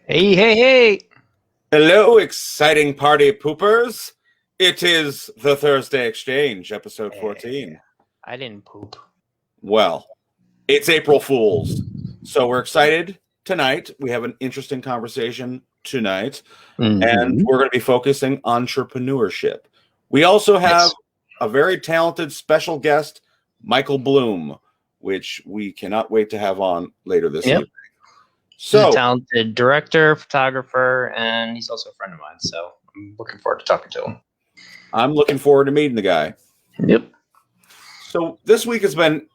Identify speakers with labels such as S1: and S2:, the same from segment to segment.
S1: Hey, hey, hey!
S2: Hello, exciting party poopers. It is the Thursday Exchange, episode
S1: Eh,
S2: 14.
S1: I didn't poop.
S2: Well, it's April Fool's. So we're excited tonight. We have an interesting conversation tonight, and
S1: Mm-hmm.
S2: we're going to be focusing on entrepreneurship. We also have
S1: Nice.
S2: a very talented special guest, Michael Bloom, which we cannot wait to have on later this
S1: Yep.
S2: evening.
S1: He's a
S2: So
S1: talented director, photographer, and he's also a friend of mine. So I'm looking forward to talking to him.
S2: I'm looking forward to meeting the guy.
S1: Yep.
S2: So this week has been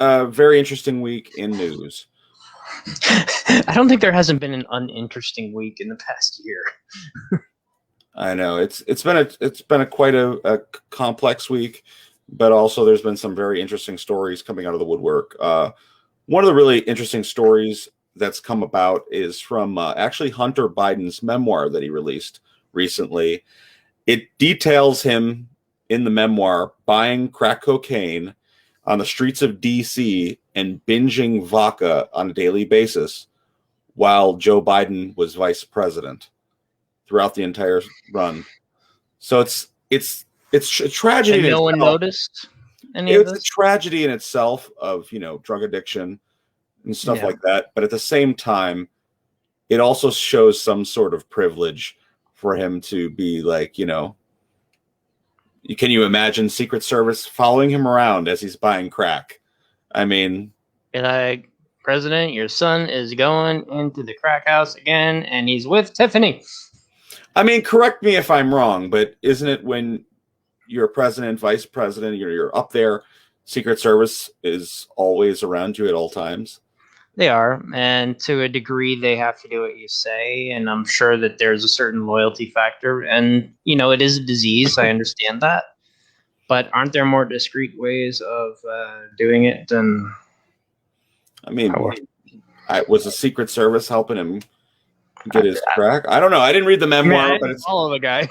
S2: a very interesting week in news.
S1: I don't think there hasn't been an uninteresting week in the past year.
S2: I know it's been a quite a complex week, but also there's been some very interesting stories coming out of the woodwork. One of the really interesting stories that's come about is from actually Hunter Biden's memoir that he released recently. It details him in the memoir buying crack cocaine on the streets of DC and binging vodka on a daily basis while Joe Biden was vice president throughout the entire run. So it's a tragedy
S1: And
S2: in
S1: no one
S2: itself.
S1: noticed any of
S2: It's a
S1: this?
S2: tragedy in itself of drug addiction and stuff
S1: Yeah.
S2: like that. But at the same time, it also shows some sort of privilege for him to be like, can you imagine Secret Service following him around as he's buying crack? I mean,
S1: Be like, President, your son is going into the crack house again, and he's with Tiffany.
S2: correct me if I'm wrong, but isn't it when you're president, vice president, you're up there, Secret Service is always around you at all times?
S1: They are, and to a degree, they have to do what you say. And I'm sure that there's a certain loyalty factor. And, it is a disease. I understand that. But aren't there more discreet ways of doing it than
S2: I mean,
S1: our.
S2: was the Secret Service helping him get his crack? I don't know. I didn't read the
S1: I mean, I
S2: memoir, but
S1: didn't follow the guy.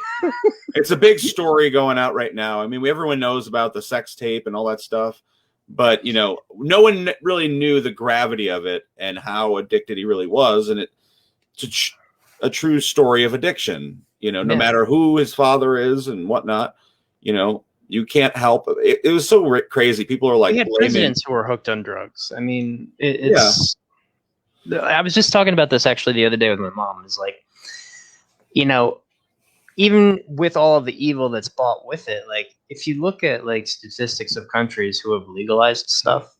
S2: it's a big story going out right now. I mean, everyone knows about the sex tape and all that stuff, but no one really knew the gravity of it and how addicted he really was, and it's a true story of addiction. No
S1: Yeah.
S2: matter who his father is and whatnot, you can't help it. It was so crazy. People are like
S1: We had
S2: blaming.
S1: presidents who were hooked on drugs. I mean, it's. Yeah. I was just talking about this actually the other day with my mom. It's like, even with all of the evil that's bought with it, like if you look at like statistics of countries who have legalized stuff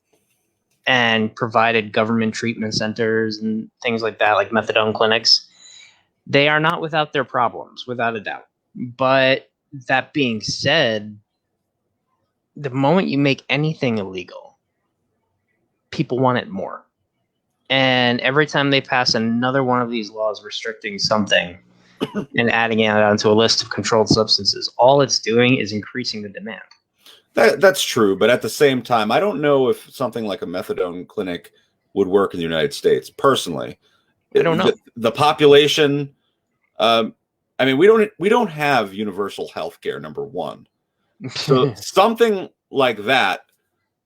S1: and provided government treatment centers and things like that, like methadone clinics, they are not without their problems, without a doubt. But that being said, the moment you make anything illegal, people want it more. And every time they pass another one of these laws restricting something and adding it onto a list of controlled substances, all it's doing is increasing the demand.
S2: That's true, but at the same time, I don't know if something like a methadone clinic would work in the United States. Personally,
S1: I don't know.
S2: The population. We don't have universal health care. Number one, so something like that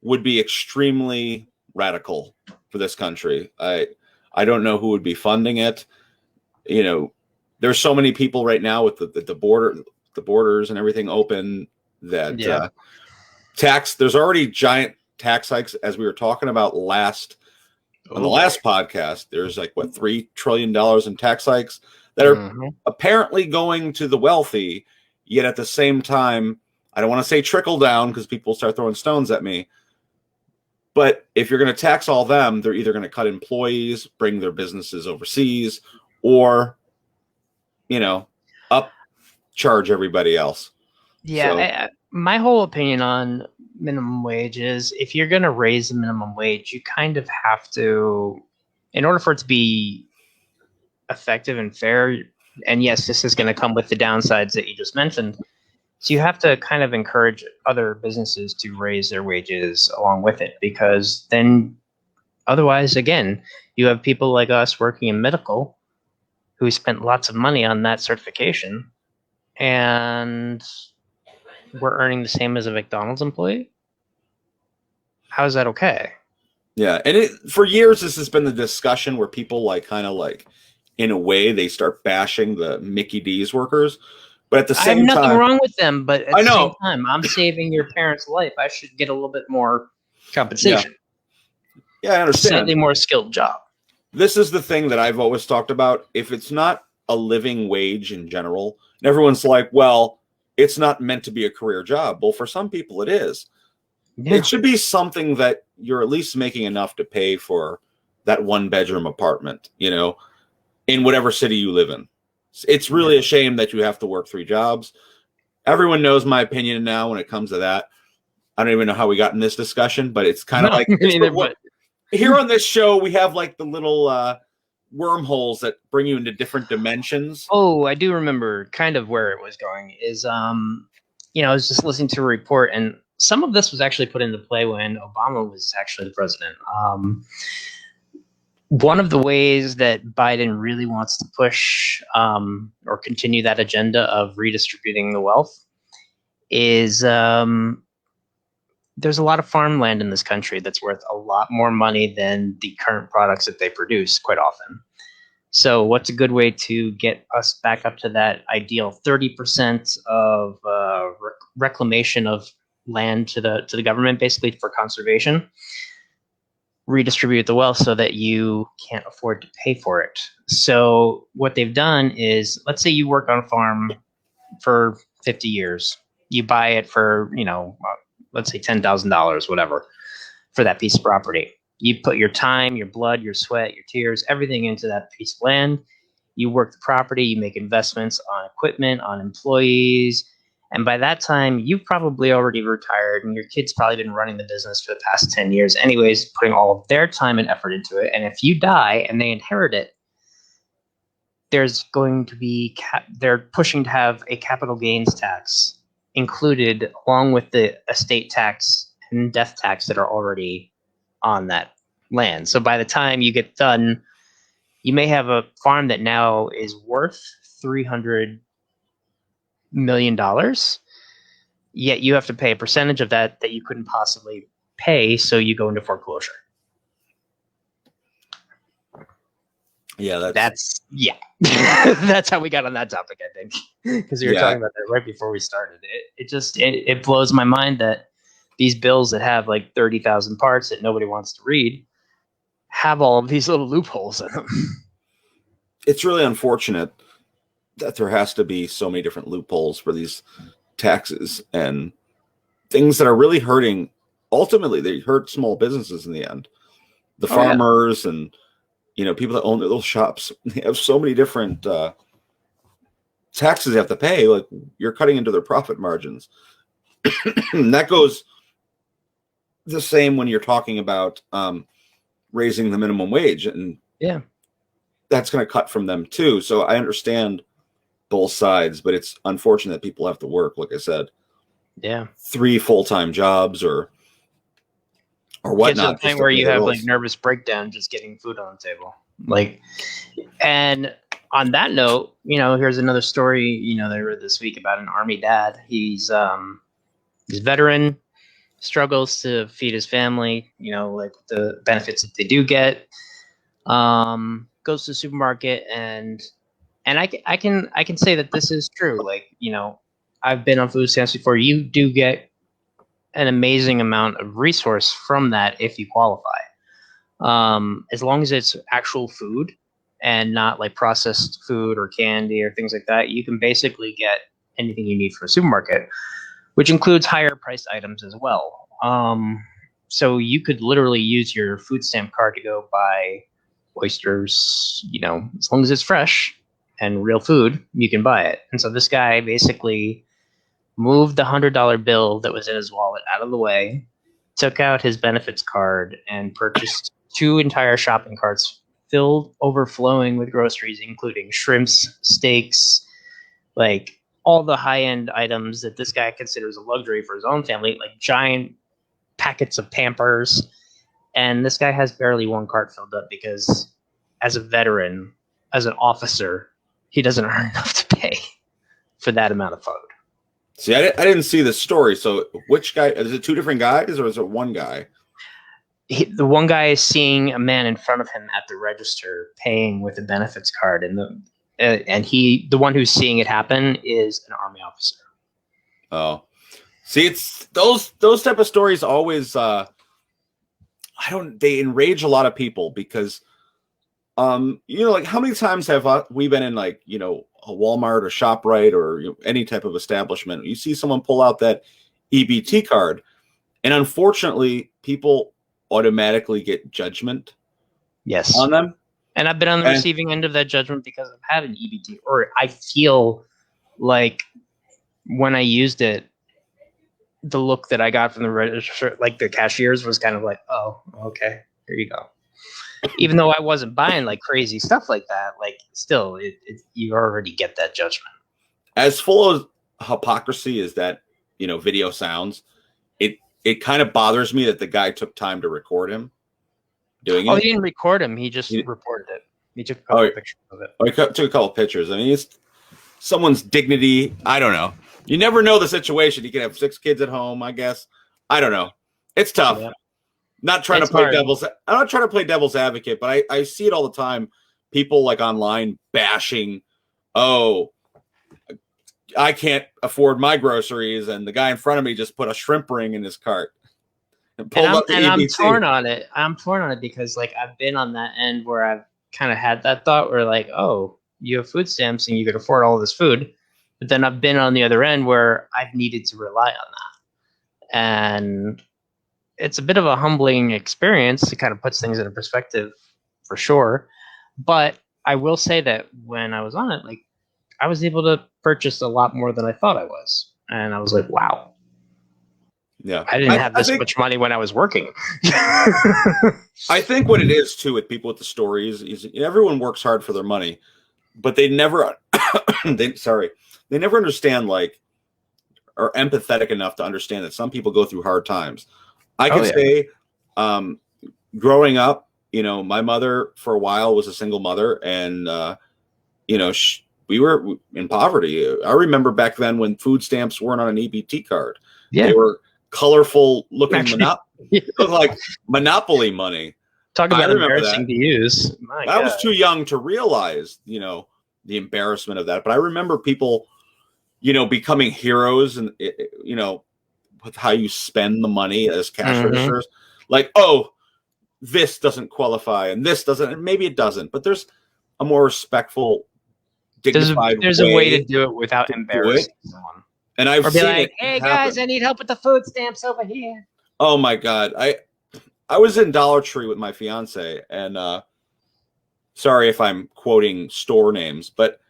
S2: would be extremely radical for this country. I don't know who would be funding it. There's so many people right now with the borders and everything open that
S1: Yeah.
S2: there's already giant tax hikes, as we were talking about on the last podcast. There's like $3 trillion in tax hikes that are apparently going to the wealthy, yet at the same time, I don't want to say trickle down because people start throwing stones at me, but if you're going to tax all them, they're either going to cut employees, bring their businesses overseas, or upcharge everybody else.
S1: Yeah, my whole opinion on minimum wage is if you're going to raise the minimum wage, you kind of have to, in order for it to be effective and fair, and yes, this is going to come with the downsides that you just mentioned. So you have to kind of encourage other businesses to raise their wages along with it, because then otherwise, again, you have people like us working in medical who spent lots of money on that certification, and we're earning the same as a McDonald's employee. How is that okay?
S2: Yeah, and for years this has been the discussion where people in a way, they start bashing the Mickey D's workers. But at the
S1: I have
S2: same
S1: nothing
S2: time,
S1: wrong with them, but at
S2: I
S1: the same
S2: know.
S1: time, I'm saving your parents' life. I should get a little bit more
S2: Yeah.
S1: compensation.
S2: Yeah, I understand.
S1: Slightly more skilled job.
S2: This is the thing that I've always talked about. If it's not a living wage in general, and everyone's like, well, it's not meant to be a career job. Well, for some people, it is.
S1: Yeah.
S2: It should be something that you're at least making enough to pay for that one bedroom apartment, in whatever city you live in. It's really a shame that you have to work 3 jobs. Everyone knows my opinion now when it comes to that. I don't even know how we got in this discussion, but it's kind of like here on this show, we have like the little wormholes that bring you into different dimensions.
S1: Oh, I do remember kind of where it was going is, I was just listening to a report, and some of this was actually put into play when Obama was actually the president. One of the ways that Biden really wants to push or continue that agenda of redistributing the wealth is there's a lot of farmland in this country that's worth a lot more money than the current products that they produce quite often. So what's a good way to get us back up to that ideal 30% of reclamation of land to the government, basically for conservation? Redistribute the wealth so that you can't afford to pay for it. So what they've done is, let's say you work on a farm for 50 years. You buy it for, let's say $10,000, whatever, for that piece of property. You put your time, your blood, your sweat, your tears, everything into that piece of land. You work the property, you make investments on equipment, on employees. And by that time, you've probably already retired, and your kid's probably been running the business for the past 10 years, anyways, putting all of their time and effort into it. And if you die and they inherit it, there's going to be, they're pushing to have a capital gains tax included along with the estate tax and death tax that are already on that land. So by the time you get done, you may have a farm that now is worth $300 million, yet you have to pay a percentage of that you couldn't possibly pay, so you go into foreclosure.
S2: Yeah,
S1: that's that's how we got on that topic, I think, because we were talking about that right before we started. It blows my mind that these bills that have like 30,000 parts that nobody wants to read have all of these little loopholes in them.
S2: It's really unfortunate that there has to be so many different loopholes for these taxes and things that are really hurting. Ultimately, they hurt small businesses in the end. The farmers and people that own their little shops, they have so many different taxes they have to pay. Like, you're cutting into their profit margins. And that goes the same when you're talking about raising the minimum wage, and that's going to cut from them too. So I understand both sides, but it's unfortunate that people have to work, like I said, 3 full-time jobs or whatnot.
S1: Get to the point where you have like nervous breakdown just getting food on the table. Like, and on that note, here's another story, that I read this week about an Army dad. He's a veteran, struggles to feed his family, like the benefits that they do get. Goes to the supermarket and I can say that this is true. Like, I've been on food stamps before. You do get an amazing amount of resource from that if you qualify. As long as it's actual food and not like processed food or candy or things like that, you can basically get anything you need from a supermarket, which includes higher priced items as well. So you could literally use your food stamp card to go buy oysters, as long as it's fresh and real food, you can buy it. And so this guy basically moved the $100 bill that was in his wallet out of the way, took out his benefits card, and purchased 2 entire shopping carts filled overflowing with groceries, including shrimps, steaks, like all the high-end items that this guy considers a luxury for his own family, like giant packets of Pampers. And this guy has barely 1 cart filled up because as a veteran, as an officer, he doesn't earn enough to pay for that amount of food.
S2: See, I didn't see the story. So which guy, is it 2 different guys or is it one guy?
S1: the one guy is seeing a man in front of him at the register paying with a benefits card, and the one who's seeing it happen is an Army officer.
S2: Oh, see, it's those type of stories always. They enrage a lot of people because, like how many times have we been in like, a Walmart or ShopRite or any type of establishment? You see someone pull out that EBT card, and unfortunately, people automatically get judgment on them.
S1: And I've been on the receiving end of that judgment because I've had an EBT, or I feel like when I used it, the look that I got from the register, like the cashiers, was kind of like, oh, okay, here you go. Even though I wasn't buying like crazy stuff like that, like still, you already get that judgment.
S2: As full of hypocrisy as that, video sounds, it kind of bothers me that the guy took time to record him doing it.
S1: Oh, he didn't record him. He just reported it. He took a couple pictures of it.
S2: Oh, he took a couple pictures. I mean, it's someone's dignity. I don't know. You never know the situation. You can have 6 kids at home, I guess. I don't know. It's tough. Yeah. I'm not trying to play devil's advocate, but I see it all the time. People like online bashing, oh, I can't afford my groceries, and the guy in front of me just put a shrimp ring in his cart.
S1: And I'm torn on it. I'm torn on it because like I've been on that end where I've kind of had that thought where like, oh, you have food stamps and you can afford all this food. But then I've been on the other end where I've needed to rely on that. And it's a bit of a humbling experience. It kind of puts things into perspective for sure. But I will say that when I was on it, like I was able to purchase a lot more than I thought I was. And I was like, wow.
S2: Yeah.
S1: I didn't have this much money when I was working.
S2: I think what it is too with people with the stories is everyone works hard for their money, but they never they never understand like are empathetic enough to understand that some people go through hard times. I can say growing up, my mother for a while was a single mother, and we were in poverty. I remember back then when food stamps weren't on an EBT card. Yeah. They were colorful looking like Monopoly money.
S1: Talk about embarrassing to use.
S2: I was too young to realize, the embarrassment of that. But I remember people, becoming heroes and, with how you spend the money as cash registers. Like, oh, this doesn't qualify and this doesn't, and maybe it doesn't, but there's a more respectful, dignified
S1: there's a way to do it without embarrassing someone.
S2: And I've seen
S1: like, hey guys, I need help with the food stamps over here.
S2: Oh my God. I was in Dollar Tree with my fiance, and sorry if I'm quoting store names, but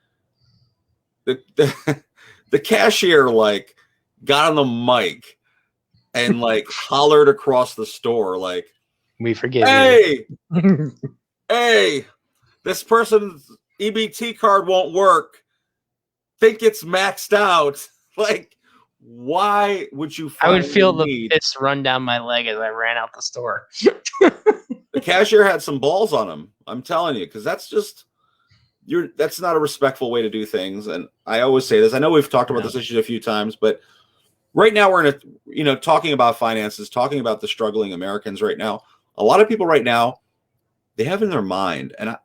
S2: the cashier like got on the mic and like hollered across the store like,
S1: we forgive
S2: you. Hey, this person's EBT card won't work. Think it's maxed out. Like, why would you?
S1: I would feel the fist run down my leg as I ran out the store.
S2: The cashier had some balls on him. I'm telling you, because that's just that's not a respectful way to do things. And I always say this. I know we've talked about this issue a few times, but right now we're in a talking about finances, talking about the struggling Americans right now. A lot of people right now, they have in their mind, and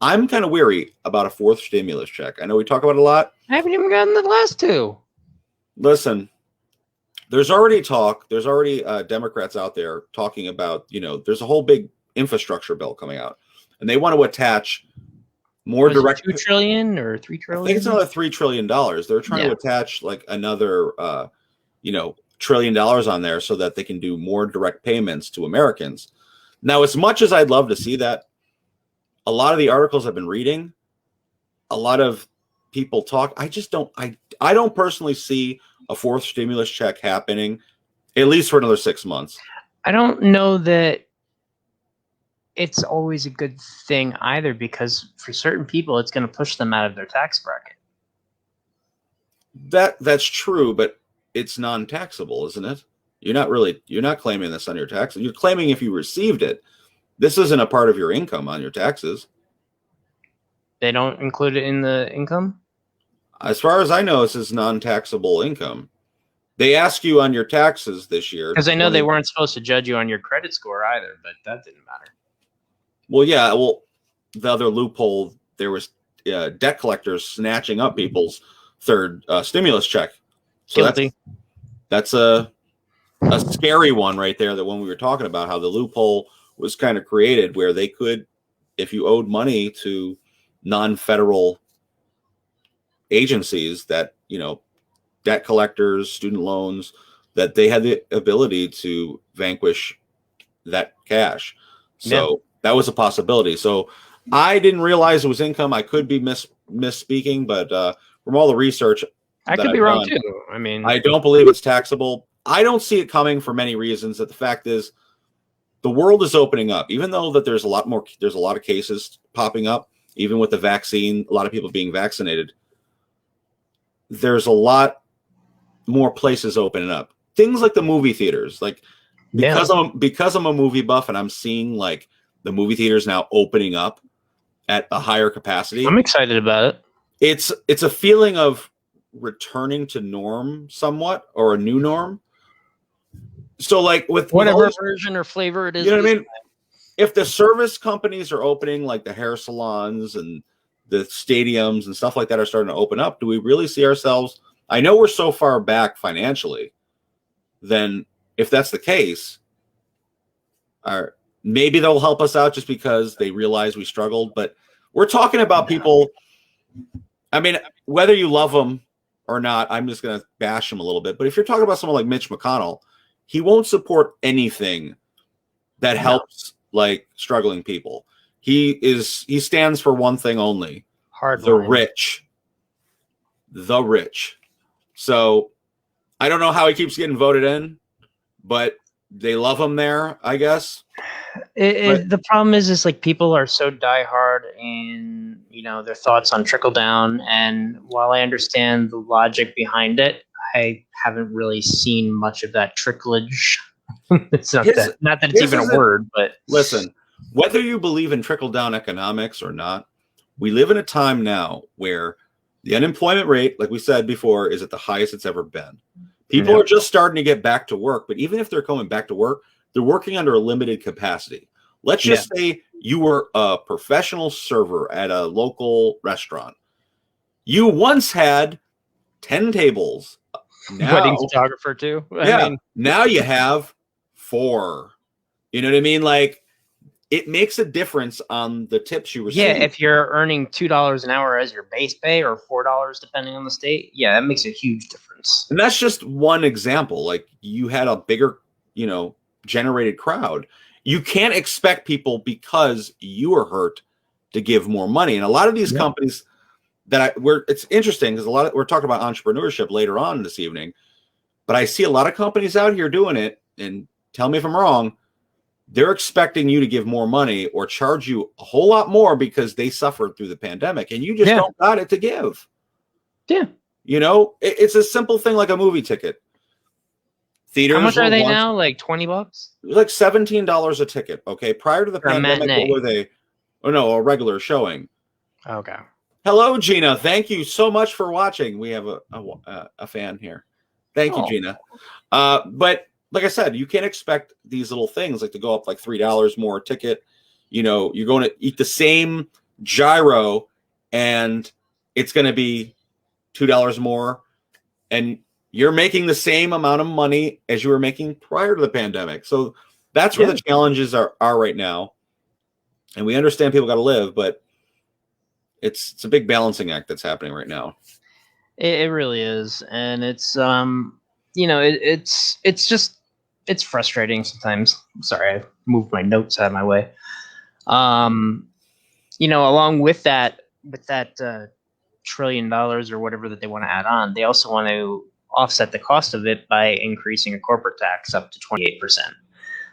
S2: I'm kind of weary about a 4th stimulus check. I know we talk about it a lot.
S1: I haven't even gotten the last 2.
S2: Listen, there's already talk. There's already Democrats out there talking about, there's a whole big infrastructure bill coming out, and they want to attach more direct.
S1: $2 trillion or $3 trillion?
S2: I think it's another $3 trillion. They're trying to attach like another, $1 trillion on there so that they can do more direct payments to Americans. Now, as much as I'd love to see that, a lot of the articles I've been reading, a lot of people talk. I just don't. I don't personally see a 4th stimulus check happening, at least for another 6 months.
S1: I don't know that it's always a good thing either, because for certain people, it's going to push them out of their tax bracket.
S2: That's true, but it's non-taxable, isn't it? You're not claiming this on your taxes. You're claiming if you received it. This isn't a part of your income on your taxes.
S1: They don't include it in the income?
S2: As far as I know, this is non-taxable income. they ask you on your taxes this year.
S1: Because I know they weren't supposed to judge you on your credit score either, but that didn't matter.
S2: Well, yeah. Well, the other loophole, there was debt collectors snatching up people's third stimulus check. So
S1: Guilty.
S2: that's a scary one right there. That when we were talking about how the loophole was kind of created where they could, if you owed money to non-federal agencies that, debt collectors, student loans, that they had the ability to vanquish that cash. So that was a possibility. So I didn't realize it was income. I could be misspeaking, but from all the research,
S1: I could be wrong too. I mean,
S2: I don't believe it's taxable. I don't see it coming for many reasons. That the fact is, the world is opening up, even though that there's a lot of cases popping up, even with the vaccine, a lot of people being vaccinated. There's a lot more places opening up. Things like the movie theaters, like because I'm a movie buff and I'm seeing like the movie theaters now opening up at a higher capacity.
S1: I'm excited about
S2: it. It's a feeling of returning to norm somewhat, or a new norm. So like with
S1: whatever version or flavor it is,
S2: you know what I mean? If the service companies are opening, like the hair salons and the stadiums and stuff like that are starting to open up, do we really see ourselves? I know we're so far back financially. Then if that's the case, maybe they'll help us out just because they realize we struggled. But we're talking about people. I mean, whether you love them or not, I'm just going to bash them a little bit. But if you're talking about someone like Mitch McConnell, he won't support anything that helps like struggling people. He stands for one thing only: the rich. The rich. So I don't know how he keeps getting voted in, but they love him there, I guess.
S1: The problem is like people are so diehard in their thoughts on trickle down, and while I understand the logic behind it, I haven't really seen much of that tricklage. It's not that it's even a word, but
S2: listen, whether you believe in trickle down economics or not, we live in a time now where the unemployment rate, like we said before, is at the highest it's ever been. People are just starting to get back to work, but even if they're coming back to work, they're working under a limited capacity. Let's just say you were a professional server at a local restaurant. You once had 10 tables. Now,
S1: wedding photographer too.
S2: I mean, now you have 4. You know what I mean? Like, it makes a difference on the tips you receive.
S1: Yeah, if you're earning $2 an hour as your base pay, or $4 depending on the state, that makes a huge difference.
S2: And that's just one example. Like, you had a bigger, generated crowd. You can't expect people, because you are hurt, to give more money. And a lot of these companies it's interesting because we're talking about entrepreneurship later on this evening, but I see a lot of companies out here doing it, and tell me if I'm wrong, they're expecting you to give more money or charge you a whole lot more because they suffered through the pandemic and you just don't got it to give.
S1: Yeah.
S2: It's a simple thing like a movie ticket. Theaters.
S1: How much are they now? Like $20?
S2: Like $17 a ticket. Okay. Prior to the pandemic, what were they? Oh no, a regular showing.
S1: Okay.
S2: Hello, Gina. Thank you so much for watching. We have a fan here. Thank you, Gina. But like I said, you can't expect these little things like to go up like $3 more a ticket. You're going to eat the same gyro and it's going to be $2 more. And you're making the same amount of money as you were making prior to the pandemic. So that's where the challenges are right now. And we understand people got to live, but it's a big balancing act that's happening right now.
S1: It really is. And it's, it's frustrating sometimes. Sorry, I moved my notes out of my way. Along with that $1 trillion or whatever that they want to add on, they also want to offset the cost of it by increasing a corporate tax up to 28%.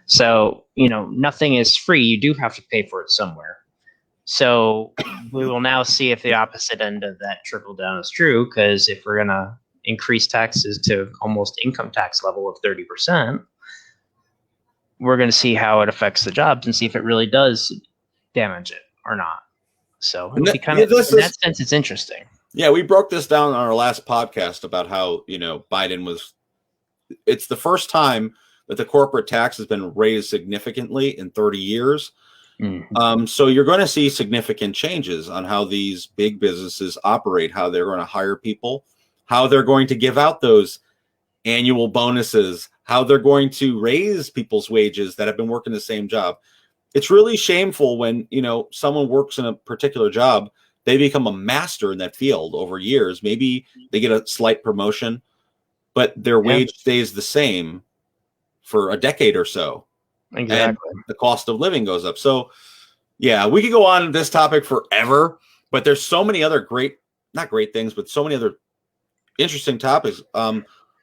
S1: So, nothing is free. You do have to pay for it somewhere. So we will now see if the opposite end of that trickle down is true, because if we're going to increase taxes to almost income tax level of 30%, we're going to see how it affects the jobs and see if it really does damage it or not. So it'll be kind of, in that sense, it's interesting.
S2: Yeah, we broke this down on our last podcast about how, Biden was it's the first time that the corporate tax has been raised significantly in 30 years. So you're going to see significant changes on how these big businesses operate, how they're going to hire people, how they're going to give out those annual bonuses, how they're going to raise people's wages that have been working the same job. It's really shameful when, someone works in a particular job, they become a master in that field over years. Maybe they get a slight promotion, but their wage stays the same for a decade or so.
S1: Exactly.
S2: And the cost of living goes up. So, yeah, we could go on this topic forever, but there's so many other not great things, but so many other interesting topics.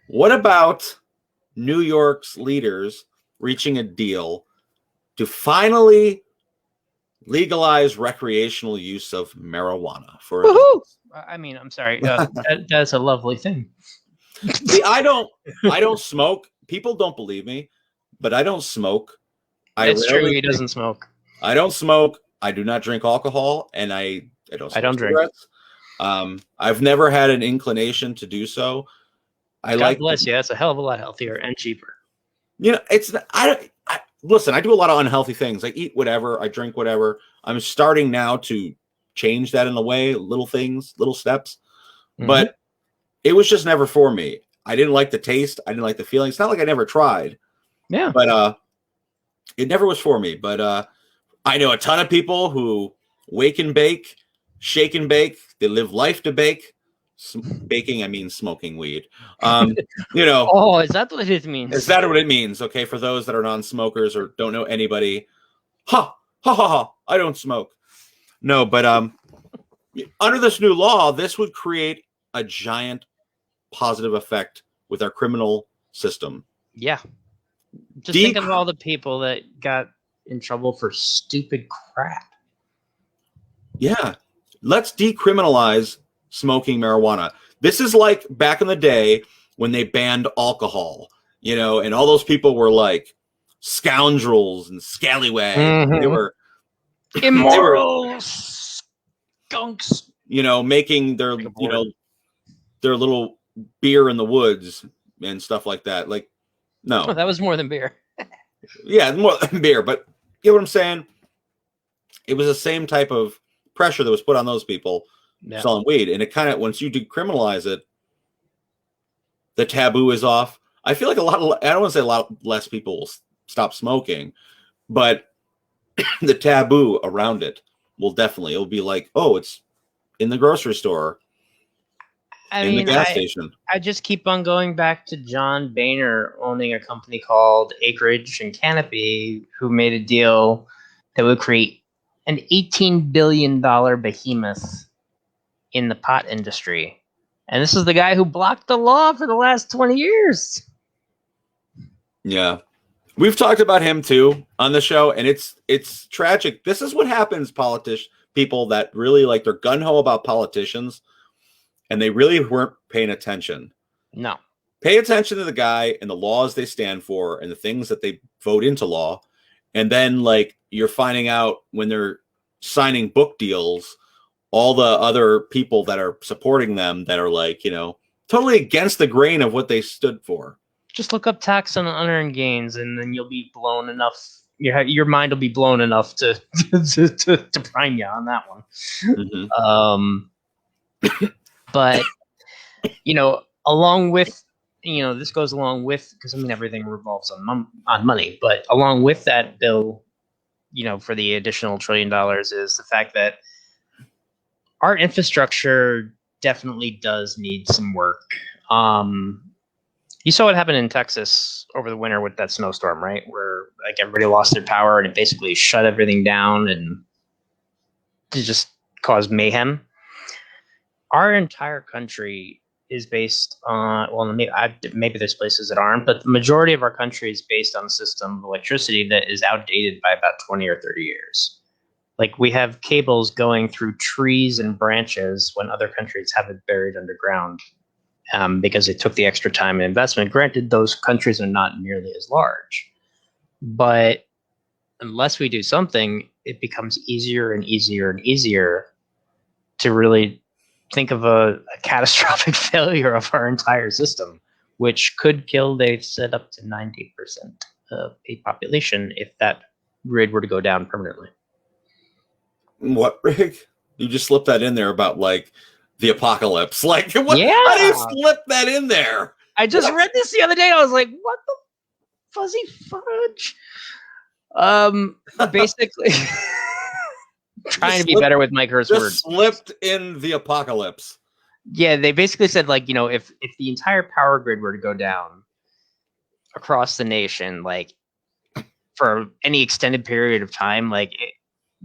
S2: What about New York's leaders reaching a deal to finally legalize recreational use of marijuana for adults?
S1: I mean, I'm sorry. That's a lovely thing.
S2: See, I don't smoke. People don't believe me, but I don't smoke.
S1: It's true. He doesn't smoke.
S2: I don't smoke. I do not drink alcohol, and I don't smoke cigarettes. I've never had an inclination to do so.
S1: God bless you. That's a hell of a lot healthier and cheaper.
S2: Listen, I do a lot of unhealthy things. I eat whatever. I drink whatever. I'm starting now to change that in a way, little things, little steps. Mm-hmm. But it was just never for me. I didn't like the taste. I didn't like the feeling. It's not like I never tried.
S1: Yeah.
S2: But it never was for me. But I know a ton of people who wake and bake, shake and bake. They live life to bake. Baking, I mean smoking weed.
S1: Oh, is that what it means?
S2: Is that what it means? Okay, for those that are non-smokers or don't know anybody, ha ha ha ha. I don't smoke. No, but under this new law, this would create a giant positive effect with our criminal system.
S1: Yeah. Just think of all the people that got in trouble for stupid crap.
S2: Yeah. Let's decriminalize smoking marijuana. This is like back in the day when they banned alcohol, and all those people were like scoundrels and scallywags. Mm-hmm. They were
S1: immoral skunks.
S2: Making their their little beer in the woods and stuff like that. Like, no,
S1: that was more than beer.
S2: Yeah, more than beer, but you know what I'm saying? It was the same type of pressure that was put on those people selling weed. And it kind of, once you decriminalize it, the taboo is off. I feel like I don't want to say a lot less people will stop smoking, but the taboo around it it'll be like, oh, it's in the grocery store, the gas station.
S1: I just keep on going back to John Boehner owning a company called Acreage and Canopy, who made a deal that would create an $18 billion behemoth in the pot industry. And this is the guy who blocked the law for the last 20 years.
S2: Yeah. We've talked about him too on the show, and it's tragic. This is what happens, people that really they're gung-ho about politicians, and they really weren't paying attention.
S1: No.
S2: Pay attention to the guy and the laws they stand for and the things that they vote into law. And then you're finding out when they're signing book deals, all the other people that are supporting them that are totally against the grain of what they stood for.
S1: Just look up tax on unearned gains, and then you'll be blown enough. Your mind will be blown enough to prime you on that one. Mm-hmm. But along with this goes along with, because everything revolves on money. But along with that bill, for the additional $1 trillion is the fact that our infrastructure definitely does need some work. You saw what happened in Texas over the winter with that snowstorm, right? Where everybody lost their power and it basically shut everything down and it just caused mayhem. Our entire country is based on, maybe there's places that aren't, but the majority of our country is based on a system of electricity that is outdated by about 20 or 30 years. We have cables going through trees and branches when other countries have it buried underground. Because it took the extra time and investment. Granted, those countries are not nearly as large. But unless we do something, it becomes easier and easier and easier to really think of a catastrophic failure of our entire system. which could kill, they've said, up to 90% of a population if that grid were to go down permanently.
S2: What, Rick? You just slipped that in there about like the apocalypse. Like, what?
S1: Yeah.
S2: How do you slip that in there?
S1: I just read this the other day. I was like, what the fuzzy fudge? Basically, trying to be better with my curse words.
S2: Slipped in the apocalypse.
S1: Yeah, they basically said, like, if the entire power grid were to go down across the nation, like, for any extended period of time, like,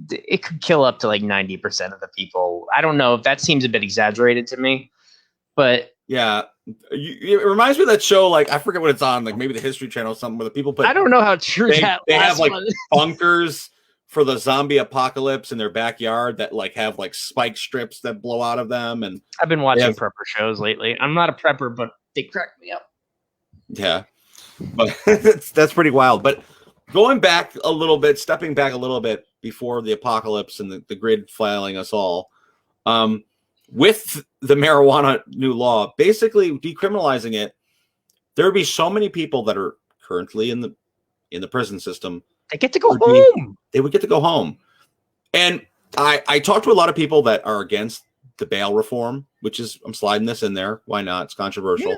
S1: it could kill up to like 90% of the people. I don't know if that seems a bit exaggerated to me, but
S2: yeah, it reminds me of that show. Like, I forget what it's on, like maybe the History Channel or something, where the people put.
S1: I don't know how true that.
S2: They have like bunkers for the zombie apocalypse in their backyard that like have like spike strips that blow out of them. And
S1: I've been watching prepper shows lately. I'm not a prepper, but they crack me up.
S2: Yeah, but that's pretty wild. But going back a little bit, stepping back a little bit before the apocalypse and the grid failing us all, with the marijuana new law, basically decriminalizing it, there would be so many people that are currently in the prison system.
S1: They get to go home.
S2: They would get to go home. And I talked to a lot of people that are against the bail reform, which is, I'm sliding this in there. Why not? It's controversial.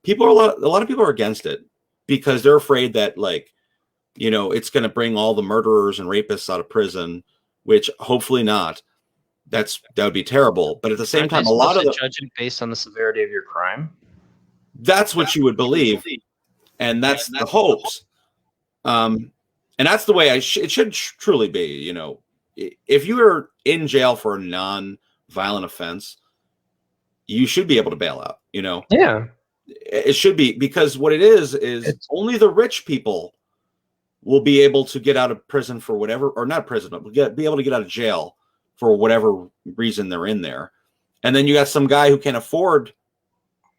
S2: Yeah. A lot of people are against it because they're afraid that, like, it's going to bring all the murderers and rapists out of prison, which hopefully not. That would be terrible. But at the same time, a lot of the
S1: judging based on the severity of your crime.
S2: That's what you would believe, and that's the hopes. And that's the way it should truly be. If you are in jail for a non-violent offense, you should be able to bail out.
S1: Yeah,
S2: it should be, because what it is only the rich people will be able to get out of prison for whatever, or not prison, but be able to get out of jail for whatever reason they're in there. And then you got some guy who can afford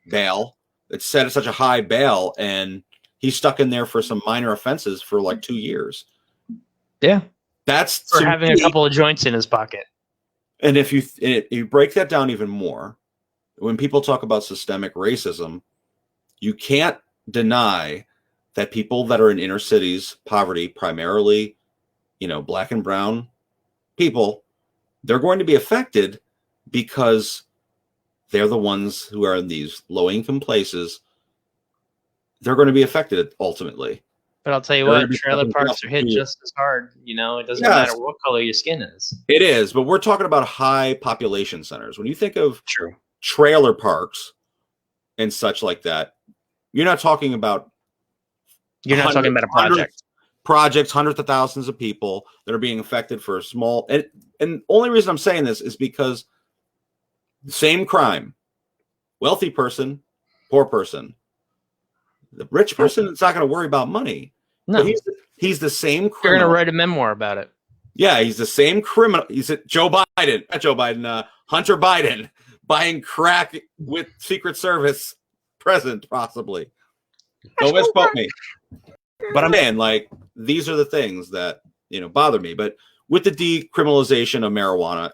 S2: bail that's set at such a high bail, and he's stuck in there for some minor offenses for like 2 years.
S1: Yeah.
S2: That's
S1: for having a couple of joints in his pocket.
S2: And if you break that down even more, when people talk about systemic racism, you can't deny that people that are in inner cities, poverty, primarily, black and brown people, they're going to be affected because they're the ones who are in these low-income places. They're going to be affected ultimately.
S1: But I'll tell you what, trailer parks are hit just as hard. It doesn't matter what color your skin is.
S2: It is, but we're talking about high population centers. When you think of trailer parks and such like that, you're not talking about
S1: a project.
S2: Projects, hundreds of thousands of people that are being affected for a small. And the only reason I'm saying this is because same crime, wealthy person, poor person. The rich person is not going to worry about money.
S1: No,
S2: he's the same criminal.
S1: You're going to write a memoir about it.
S2: Yeah, he's the same criminal. He's Hunter Biden, buying crack with Secret Service present, possibly. Don't misquote me. But I'm saying, like, these are the things that bother me. But with the decriminalization of marijuana,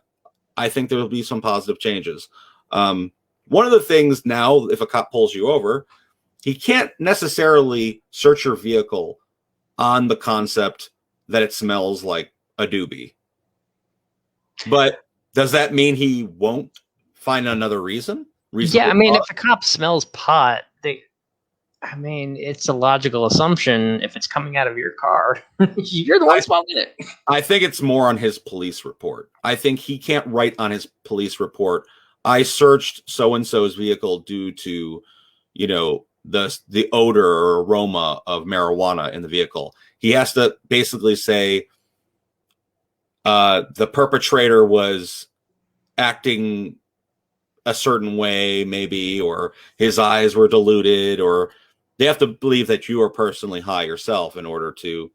S2: I think there will be some positive changes. One of the things now, if a cop pulls you over, he can't necessarily search your vehicle on the concept that it smells like a doobie. But does that mean he won't find another reason?
S1: Yeah, I mean, if a cop smells pot, it's a logical assumption if it's coming out of your car. You're the one smoking it.
S2: I think it's more on his police report. I think he can't write on his police report, I searched so-and-so's vehicle due to, the odor or aroma of marijuana in the vehicle. He has to basically say the perpetrator was acting a certain way, maybe, or his eyes were diluted, or they have to believe that you are personally high yourself in order to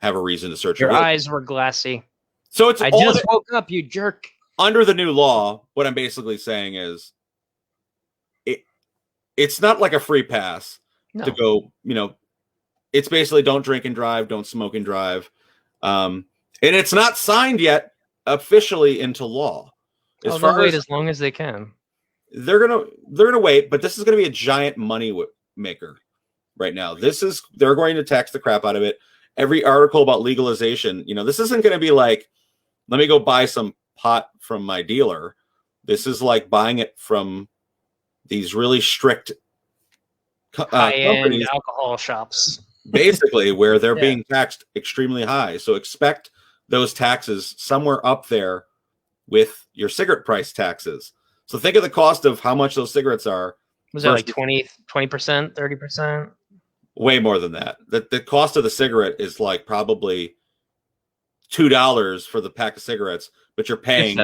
S2: have a reason to search
S1: your eyes were glassy.
S2: So it's
S1: I just woke up, you jerk.
S2: Under the new law, what I'm basically saying is it's not like a free pass to go, it's basically don't drink and drive, don't smoke and drive. And it's not signed yet officially into law.
S1: Wait as long as they can.
S2: they're gonna wait, but this is gonna be a giant money maker right now. They're going to tax the crap out of it. Every article about legalization, this isn't going to be like, let me go buy some pot from my dealer. This is like buying it from these really strict
S1: high-end
S2: companies,
S1: alcohol shops,
S2: basically, where they're
S1: Yeah.
S2: being taxed extremely high. So expect those taxes somewhere up there with your cigarette price taxes. So think of the cost of how much those cigarettes are.
S1: Was that like 20%, 30%?
S2: Way more than that. The cost of the cigarette is like probably $2 for the pack of cigarettes, but you're paying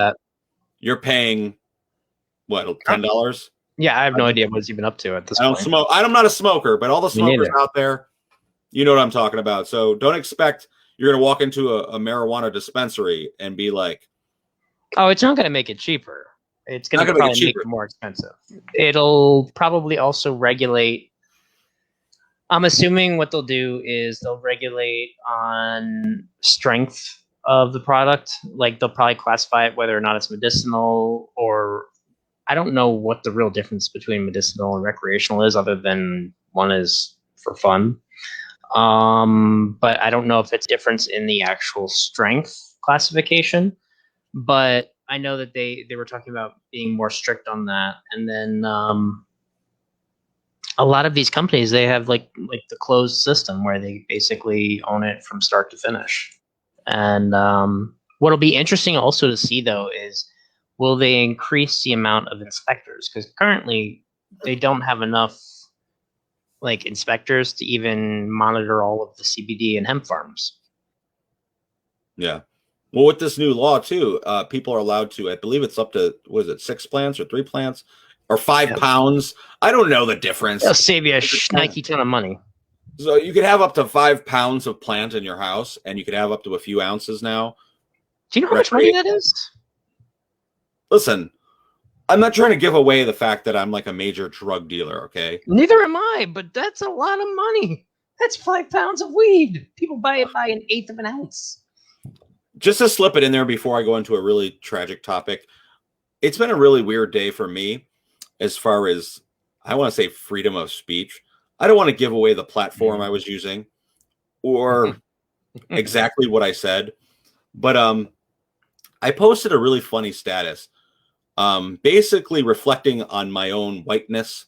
S2: what, $10?
S1: Yeah, I have no idea what it's even up to at this
S2: I don't
S1: point.
S2: smoke. I'm not a smoker, but all the smokers out there, you know what I'm talking about. So don't expect you're going to walk into a marijuana dispensary and be like,
S1: oh, it's not going to make it cheaper. It's going to probably make it more expensive. It'll probably also regulate. I'm assuming what they'll do is they'll regulate on strength of the product. Like they'll probably classify it whether or not it's medicinal, or I don't know what the real difference between medicinal and recreational is, other than one is for fun. But I don't know if it's difference in the actual strength classification. But I know that they were talking about being more strict on that, and then a lot of these companies, they have like the closed system where they basically own it from start to finish. And what'll be interesting also to see though is, will they increase the amount of inspectors? Because currently they don't have enough like inspectors to even monitor all of the CBD and hemp farms.
S2: Yeah. Well, with this new law too, people are allowed to, I believe it's up to, what is it, 6 plants or 3 plants or 5 pounds? I don't know the difference.
S1: It'll save you a Nike ton of money.
S2: So you could have up to 5 pounds of plant in your house, and you could have up to a few ounces now.
S1: Do you know how much money that is?
S2: Listen, I'm not trying to give away the fact that I'm like a major drug dealer, okay?
S1: Neither am I, but that's a lot of money. That's 5 pounds of weed. People buy it by 1/8 of an ounce.
S2: Just to slip it in there before I go into a really tragic topic, it's been a really weird day for me as far as, I want to say, freedom of speech. I don't want to give away the platform I was using or exactly what I said, but I posted a really funny status, basically reflecting on my own whiteness,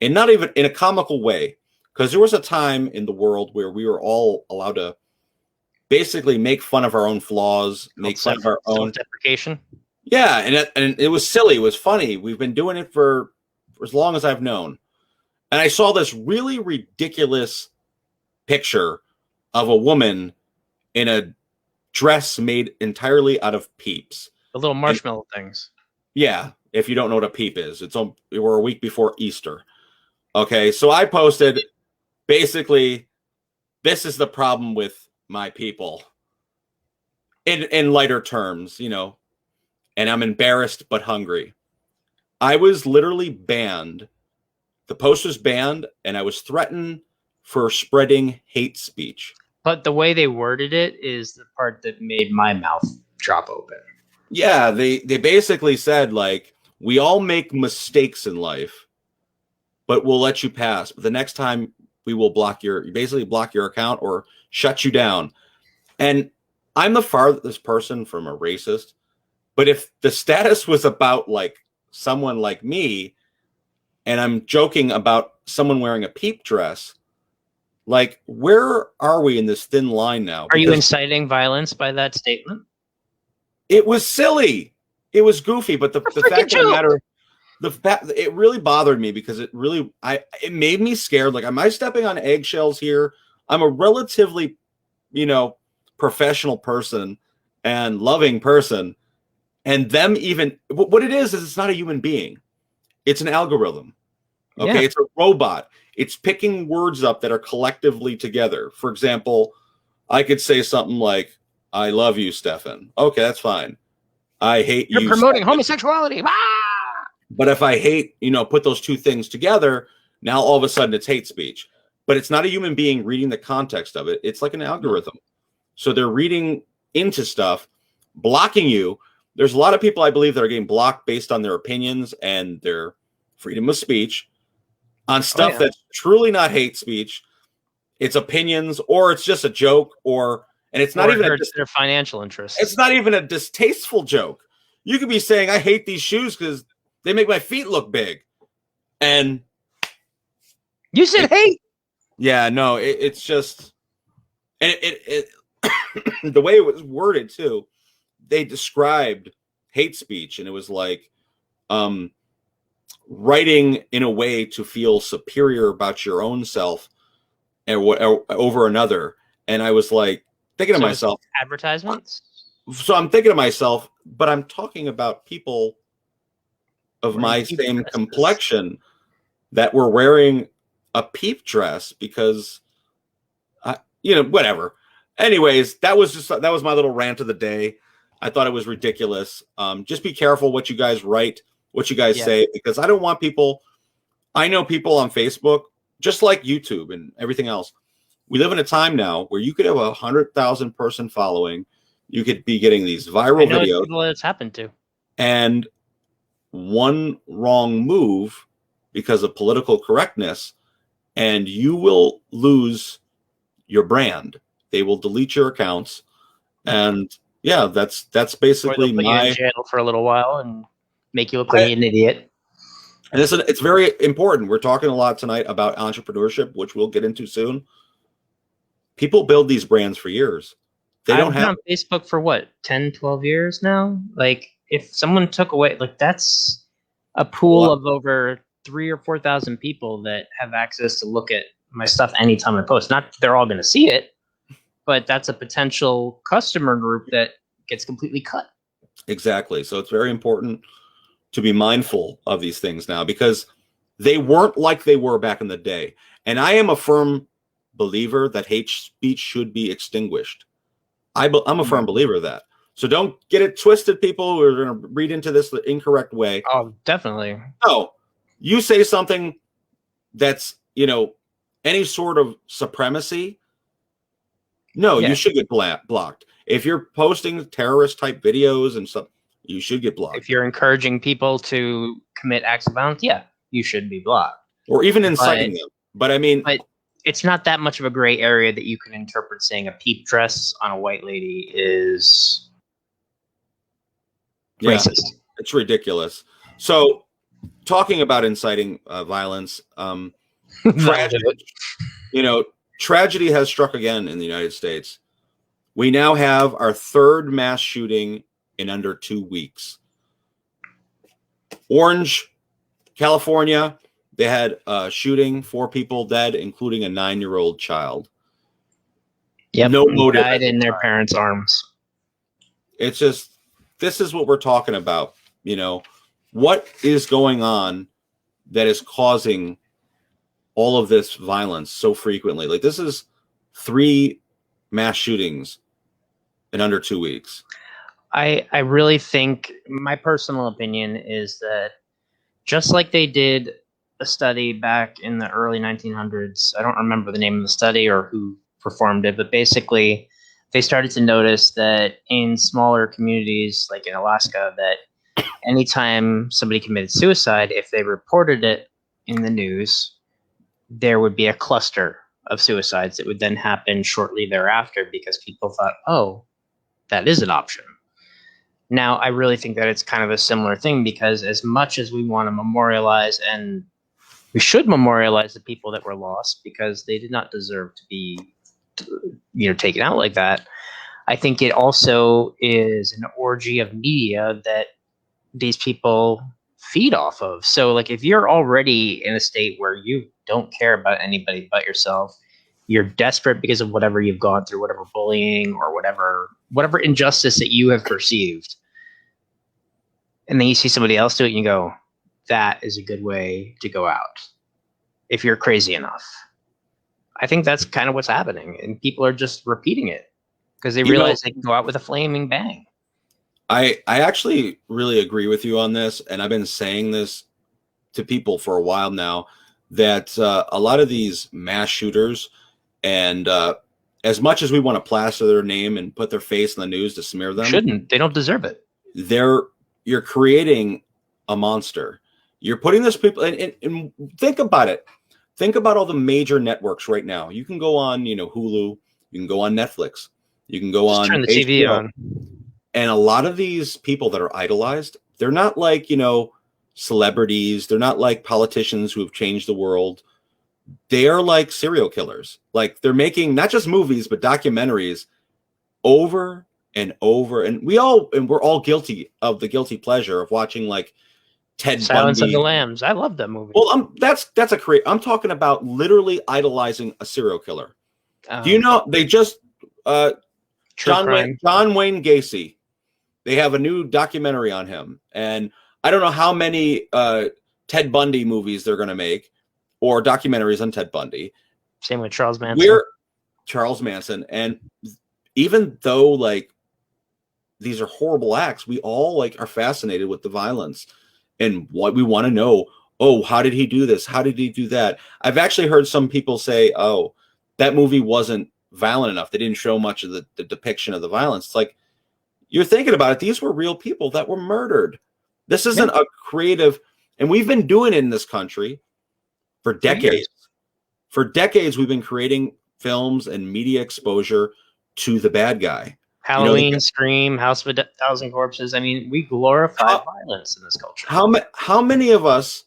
S2: and not even in a comical way, because there was a time in the world where we were all allowed to basically make fun of our own flaws, make fun of our own
S1: self-deprecation.
S2: Yeah, and it was silly. It was funny. We've been doing it for as long as I've known. And I saw this really ridiculous picture of a woman in a dress made entirely out of peeps.
S1: The little marshmallow things.
S2: Yeah, if you don't know what a peep is. We're a week before Easter. Okay, so I posted, basically, this is the problem with my people. In lighter terms, and I'm embarrassed but hungry. I was literally banned. The post was banned, and I was threatened for spreading hate speech.
S1: But the way they worded it is the part that made my mouth drop open.
S2: Yeah, they basically said, like, we all make mistakes in life, but we'll let you pass. But the next time we will block your account or shut you down. And I'm the farthest person from a racist. But if the status was about like someone like me, and I'm joking about someone wearing a peep dress, like, where are we in this thin line now?
S1: Are you inciting violence by that statement?
S2: It was silly. It was goofy, but the fact of the matter, it really bothered me because it made me scared. Like, am I stepping on eggshells here? I'm a relatively, professional person and loving person. And them even, what it is it's not a human being. It's an algorithm. Okay, yeah. It's a robot. It's picking words up that are collectively together. For example, I could say something like, I love you, Stefan. Okay, that's fine. I hate you.
S1: You're promoting homosexuality. Ah!
S2: But if I hate, put those two things together, now all of a sudden it's hate speech. But it's not a human being reading the context of it. It's like an algorithm. So they're reading into stuff, blocking you. there's a lot of people I believe that are getting blocked based on their opinions and their freedom of speech on
S1: Oh
S2: stuff
S1: yeah.
S2: that's truly not hate speech. It's opinions, or it's just a joke, and it's not
S1: Or it
S2: even
S1: hurts their financial
S2: it's
S1: interests.
S2: not even a distasteful joke. You could be saying, I hate these shoes because they make my feet look big. And
S1: You said hate.
S2: yeah, no, it's just, and the way it was worded too, they described hate speech, and it was like um, writing in a way to feel superior about your own self or over another. And I was like thinking to
S1: So it's
S2: myself,
S1: advertisements.
S2: so I'm thinking to myself, but I'm talking about people of
S1: Wearing
S2: my
S1: peep
S2: same
S1: dresses.
S2: complexion that were wearing a peep dress because whatever. Anyways, that was my little rant of the day. I thought it was ridiculous. Just be careful what you guys write, what you guys
S1: Yeah.
S2: say, because I don't want people. I know people on Facebook, just like YouTube and everything else. We live in a time now where you could have 100,000 person following. You could be getting these
S1: I
S2: viral
S1: know
S2: videos,
S1: people that it's happened to.
S2: and one wrong move because of political correctness, and you will lose your brand. They will delete your accounts, and yeah, that's
S1: Or they'll
S2: basically
S1: put you in
S2: my.
S1: jail for a little while and make you look like an idiot.
S2: And it's very important. We're talking a lot tonight about entrepreneurship, which we'll get into soon. People build these brands for years. They don't
S1: I've been
S2: have
S1: on Facebook for what, 10, 12 years now? Like, if someone took away, like, that's a
S2: a
S1: pool
S2: lot.
S1: of over 3 or 4,000 people that have access to look at my stuff anytime I post. Not that they're all going to see it, but that's a potential customer group that gets completely cut.
S2: Exactly. So it's very important to be mindful of these things now, because they weren't like they were back in the day. And I am a firm believer that hate speech should be extinguished. I'm a firm believer of that. So don't get it twisted, people who are going to read into this the incorrect way.
S1: Oh, definitely.
S2: No, you say something that's, any sort of supremacy. No,
S1: Yeah.
S2: you should get blocked. If you're posting terrorist type videos and stuff, you should get blocked.
S1: If you're encouraging people to commit acts of violence, yeah, you should be blocked.
S2: Or even inciting them. But I mean,
S1: But it's not that much of a gray area that you can interpret saying a peep dress on a white lady is racist.
S2: it's ridiculous. So, talking about inciting violence, tragedy has struck again in the United States. We now have our third mass shooting in under 2 weeks. Orange, California, they had a shooting, 4 people dead, including a 9-year-old child.
S1: Yep,
S2: no motive.
S1: Died in their parents' arms.
S2: It's just, this is what we're talking about. What is going on that is causing all of this violence so frequently? Like, this is 3 mass shootings in under 2 weeks.
S1: I really think, my personal opinion is that just like they did a study back in the early 1900s, I don't remember the name of the study or who performed it, but basically they started to notice that in smaller communities like in Alaska, that anytime somebody committed suicide, if they reported it in the news, there would be a cluster of suicides that would then happen shortly thereafter, because people thought, oh, that is an option. Now, I really think that it's kind of a similar thing, because as much as we want to memorialize, and we should memorialize the people that were lost because they did not deserve to be, taken out like that, I think it also is an orgy of media that these people feed off of. So, like, if you're already in a state where you don't care about anybody but yourself, you're desperate because of whatever you've gone through, whatever bullying or whatever injustice that you have perceived, and then you see somebody else do it and you go, that is a good way to go out if you're crazy enough. I think that's kind of what's happening, and people are just repeating it because they realize they can go out with a flaming bang.
S2: I actually really agree with you on this, and I've been saying this to people for a while now, that a lot of these mass shooters, and as much as we want to plaster their name and put their face in the news to smear them,
S1: Shouldn't. They don't deserve it.
S2: you're creating a monster. You're putting this people and think about it. Think about all the major networks right now. You can go on, Hulu, you can go on Netflix, you can go
S1: Just
S2: on
S1: turn the TV
S2: HBO.
S1: on.
S2: And a lot of these people that are idolized, they're not like, celebrities. They're not like politicians who have changed the world. They are like serial killers. Like they're making not just movies, but documentaries over and over. And we're all guilty of the guilty pleasure of watching like Ted
S1: Silence of the
S2: Bundy.
S1: Lambs. I love that movie.
S2: Well, that's a I'm talking about literally idolizing a serial killer. Do you know they just John Wayne Gacy? They have a new documentary on him, and I don't know how many Ted Bundy movies they're going to make or documentaries on Ted Bundy.
S1: Same with Charles Manson.
S2: Charles Manson, and even though like these are horrible acts, we all like are fascinated with the violence and what we want to know. Oh, how did he do this? How did he do that? I've actually heard some people say, "Oh, that movie wasn't violent enough. They didn't show much of the depiction of the violence." It's like, you're thinking about it. These were real people that were murdered. This isn't a creative, and we've been doing it in this country for decades. For decades, we've been creating films and media exposure to the bad guy.
S1: Halloween, Scream, House of a Thousand Corpses. I mean, we glorify violence in this culture.
S2: How many of us,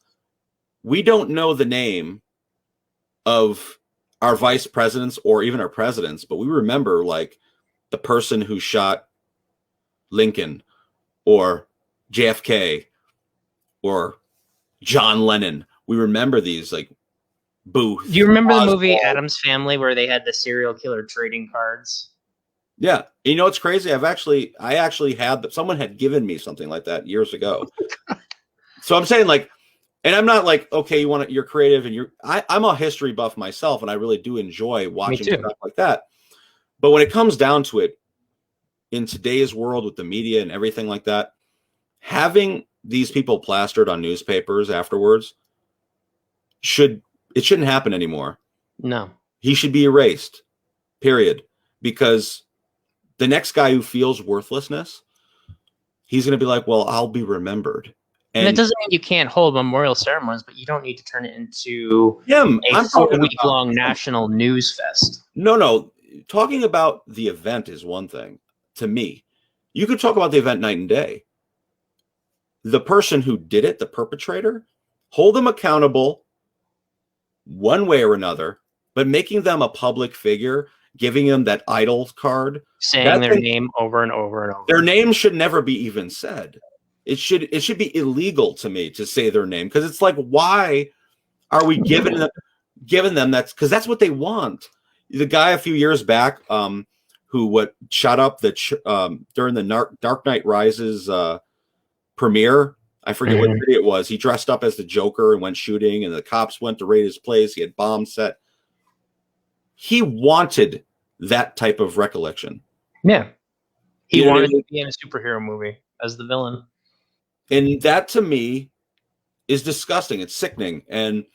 S2: we don't know the name of our vice presidents or even our presidents, but we remember like the person who shot Lincoln or JFK or John Lennon. We remember these like Booth.
S1: Do you remember the movie Addams Family where they had the serial killer trading cards?
S2: Yeah. You know, it's crazy. I actually had someone had given me something like that years ago. So I'm saying like, and I'm not like, okay, you're creative and I'm a history buff myself. And I really do enjoy watching stuff like that. But when it comes down to it, in today's world with the media and everything like that, having these people plastered on newspapers afterwards shouldn't happen anymore.
S1: No.
S2: He should be erased, period. Because the next guy who feels worthlessness, he's going to be like, well, I'll be remembered.
S1: And it doesn't mean you can't hold memorial ceremonies, but you don't need to turn it into a 4-week-long national news fest.
S2: No. Talking about the event is one thing. To me, you could talk about the event night and day. The person who did it, the perpetrator, hold them accountable one way or another, but making them a public figure, giving them that idol card,
S1: saying their name over and over and over.
S2: Their name should never be even said. It should be illegal to me to say their name, because it's like, why are we giving them that's because that's what they want. The guy a few years back, who shot up during the Dark Knight Rises premiere. I forget what city it was. He dressed up as the Joker and went shooting, and the cops went to raid his place. He had bombs set. He wanted that type of recollection.
S1: Yeah. He wanted to be in a superhero movie as the villain.
S2: And that, to me, is disgusting. It's sickening. And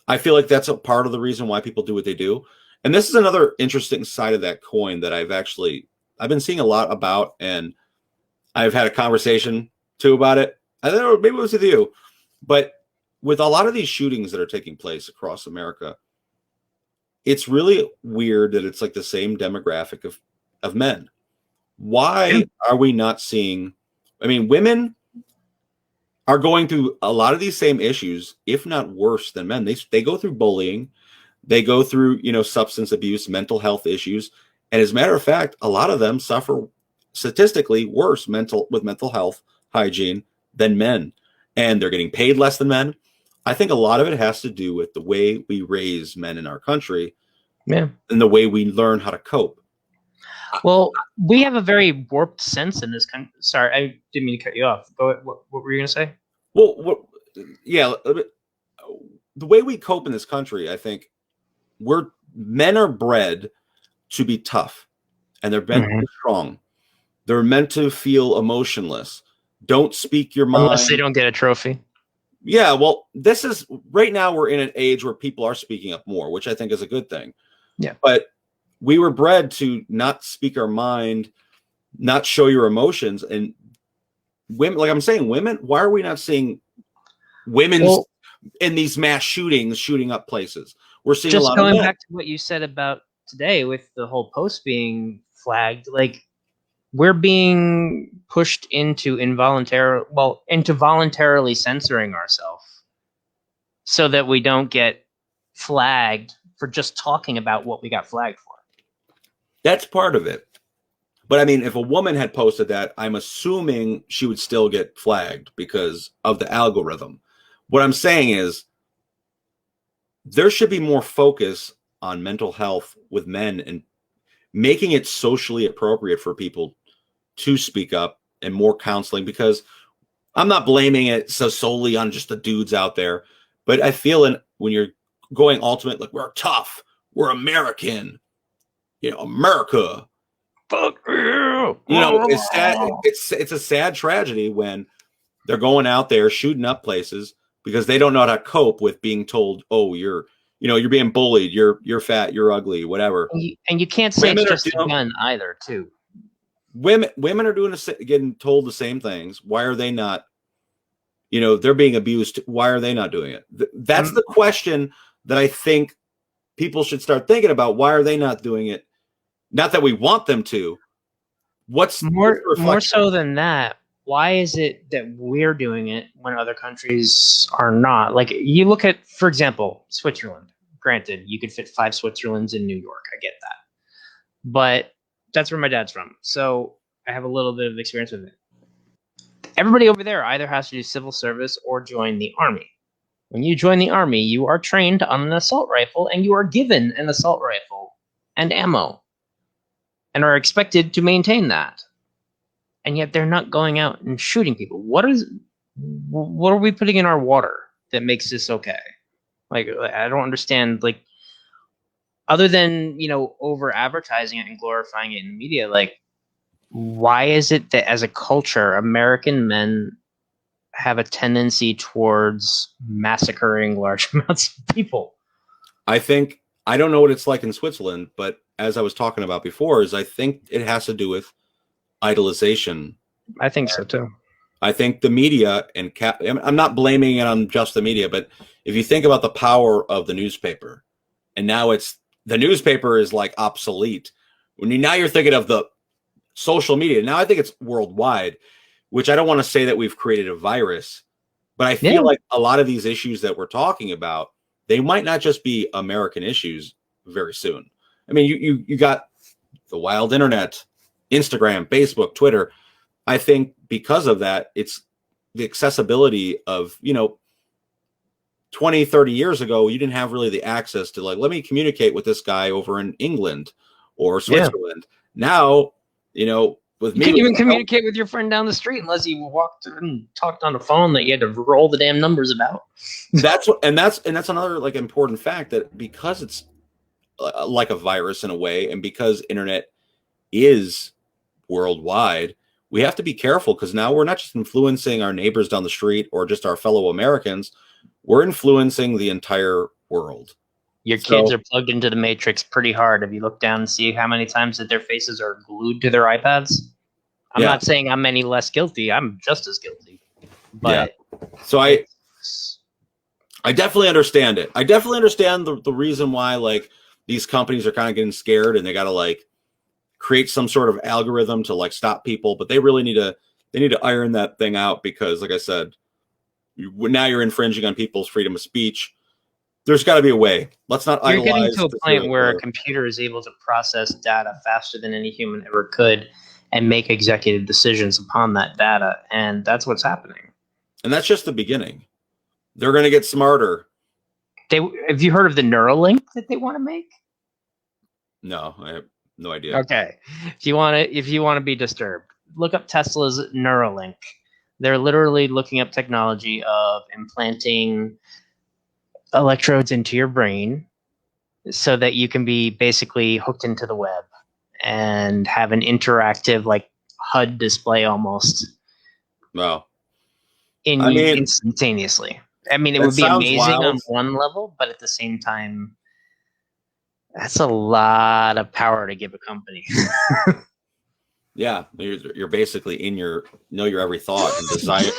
S2: I feel like that's a part of the reason why people do what they do. And this is another interesting side of that coin that I've been seeing a lot about, and I've had a conversation too about it. I don't know, maybe it was with you, but with a lot of these shootings that are taking place across America, it's really weird that it's like the same demographic of men. Why are we not seeing, women are going through a lot of these same issues, if not worse than men. They go through bullying. They go through, substance abuse, mental health issues. And as a matter of fact, a lot of them suffer statistically worse with mental health hygiene than men. And they're getting paid less than men. I think a lot of it has to do with the way we raise men in our country, and the way we learn how to cope.
S1: Well, we have a very warped sense in this country. Sorry, I didn't mean to cut you off. What were you going to say?
S2: Well, the way we cope in this country, I think men are bred to be tough, and they're meant to be strong. They're meant to feel emotionless. Don't speak your mind.
S1: Unless they don't get a trophy.
S2: Yeah, well, this is right now we're in an age where people are speaking up more, which I think is a good thing.
S1: Yeah.
S2: But we were bred to not speak our mind, not show your emotions. And women, like I'm saying, women, why are we not seeing women's
S1: Well,
S2: in these mass shootings shooting up places? We're seeing a
S1: just
S2: lot of
S1: going
S2: men.
S1: back to what you said about today with the whole post being flagged, like we're being pushed into voluntarily censoring ourselves so that we don't get flagged for just talking about what we got flagged for.
S2: That's part of it. But I mean, if a woman had posted that, I'm assuming she would still get flagged because of the algorithm. What I'm saying is there should be more focus on mental health with men and making it socially appropriate for people to speak up and more counseling, because I'm not blaming it so solely on just the dudes out there, but I feel when you're going ultimate, like we're tough, we're American, America.
S1: Fuck you!
S2: It's sad. It's a sad tragedy when they're going out there shooting up places because they don't know how to cope with being told, "Oh, you're being bullied. You're fat. You're ugly. Whatever."
S1: And you can't say it's just a gun either, too.
S2: Women are getting told the same things. Why are they not? They're being abused. Why are they not doing it? That's the question that I think people should start thinking about. Why are they not doing it? Not that we want them to. What's
S1: more so than that? Why is it that we're doing it when other countries are not? Like you look at, for example, Switzerland. Granted, you could fit 5 Switzerlands in New York. I get that, but that's where my dad's from, so I have a little bit of experience with it. Everybody over there either has to do civil service or join the army. When you join the army, you are trained on an assault rifle, and you are given an assault rifle and ammo, and are expected to maintain that. And yet they're not going out and shooting people. What are we putting in our water that makes this okay? Like, I don't understand. Like, other than over advertising it and glorifying it in the media, like, why is it that as a culture, American men have a tendency towards massacring large amounts of people?
S2: I think, I don't know what it's like in Switzerland, but as I was talking about before, I think it has to do with idolization.
S1: I think so too.
S2: I think the media I'm not blaming it on just the media, but if you think about the power of the newspaper, and now the newspaper is like obsolete. Now you're thinking of the social media. Now I think it's worldwide, which I don't want to say that we've created a virus, but I feel like a lot of these issues that we're talking about, they might not just be American issues very soon. I mean, you got the wild internet, Instagram, Facebook, Twitter. I think because of that, it's the accessibility of, 20, 30 years ago, you didn't have really the access to let me communicate with this guy over in England or Switzerland. Now, with
S1: you
S2: me,
S1: can't even communicate with your friend down the street unless you walked and talked on the phone that you had to roll the damn numbers about.
S2: That's another important fact, that because it's like a virus in a way, and because internet is worldwide, we have to be careful, because now we're not just influencing our neighbors down the street or just our fellow Americans. We're influencing the entire world.
S1: Your kids are plugged into the Matrix pretty hard. If you look down and see how many times that their faces are glued to their iPads, I'm not saying I'm any less guilty. I'm just as guilty. But
S2: so I definitely understand it. I definitely understand the reason why these companies are kind of getting scared, and they got to create some sort of algorithm to stop people. But they really need to iron that thing out, because like I said, now you're infringing on people's freedom of speech. There's got to be a way. Let's not idolize.
S1: You're getting to a point where a computer is able to process data faster than any human ever could and make executive decisions upon that data. And that's what's happening.
S2: And that's just the beginning. They're going to get smarter.
S1: Have you heard of the Neuralink that they want to make?
S2: No, I have no idea.
S1: Okay. If you want to be disturbed, look up Tesla's Neuralink. They're literally looking up technology of implanting electrodes into your brain so that you can be basically hooked into the web and have an interactive HUD display almost.
S2: Wow.
S1: Instantaneously. I mean, it would be amazing on one level, but at the same time, that's a lot of power to give a company.
S2: Yeah, you're basically in your know your every thought and desire.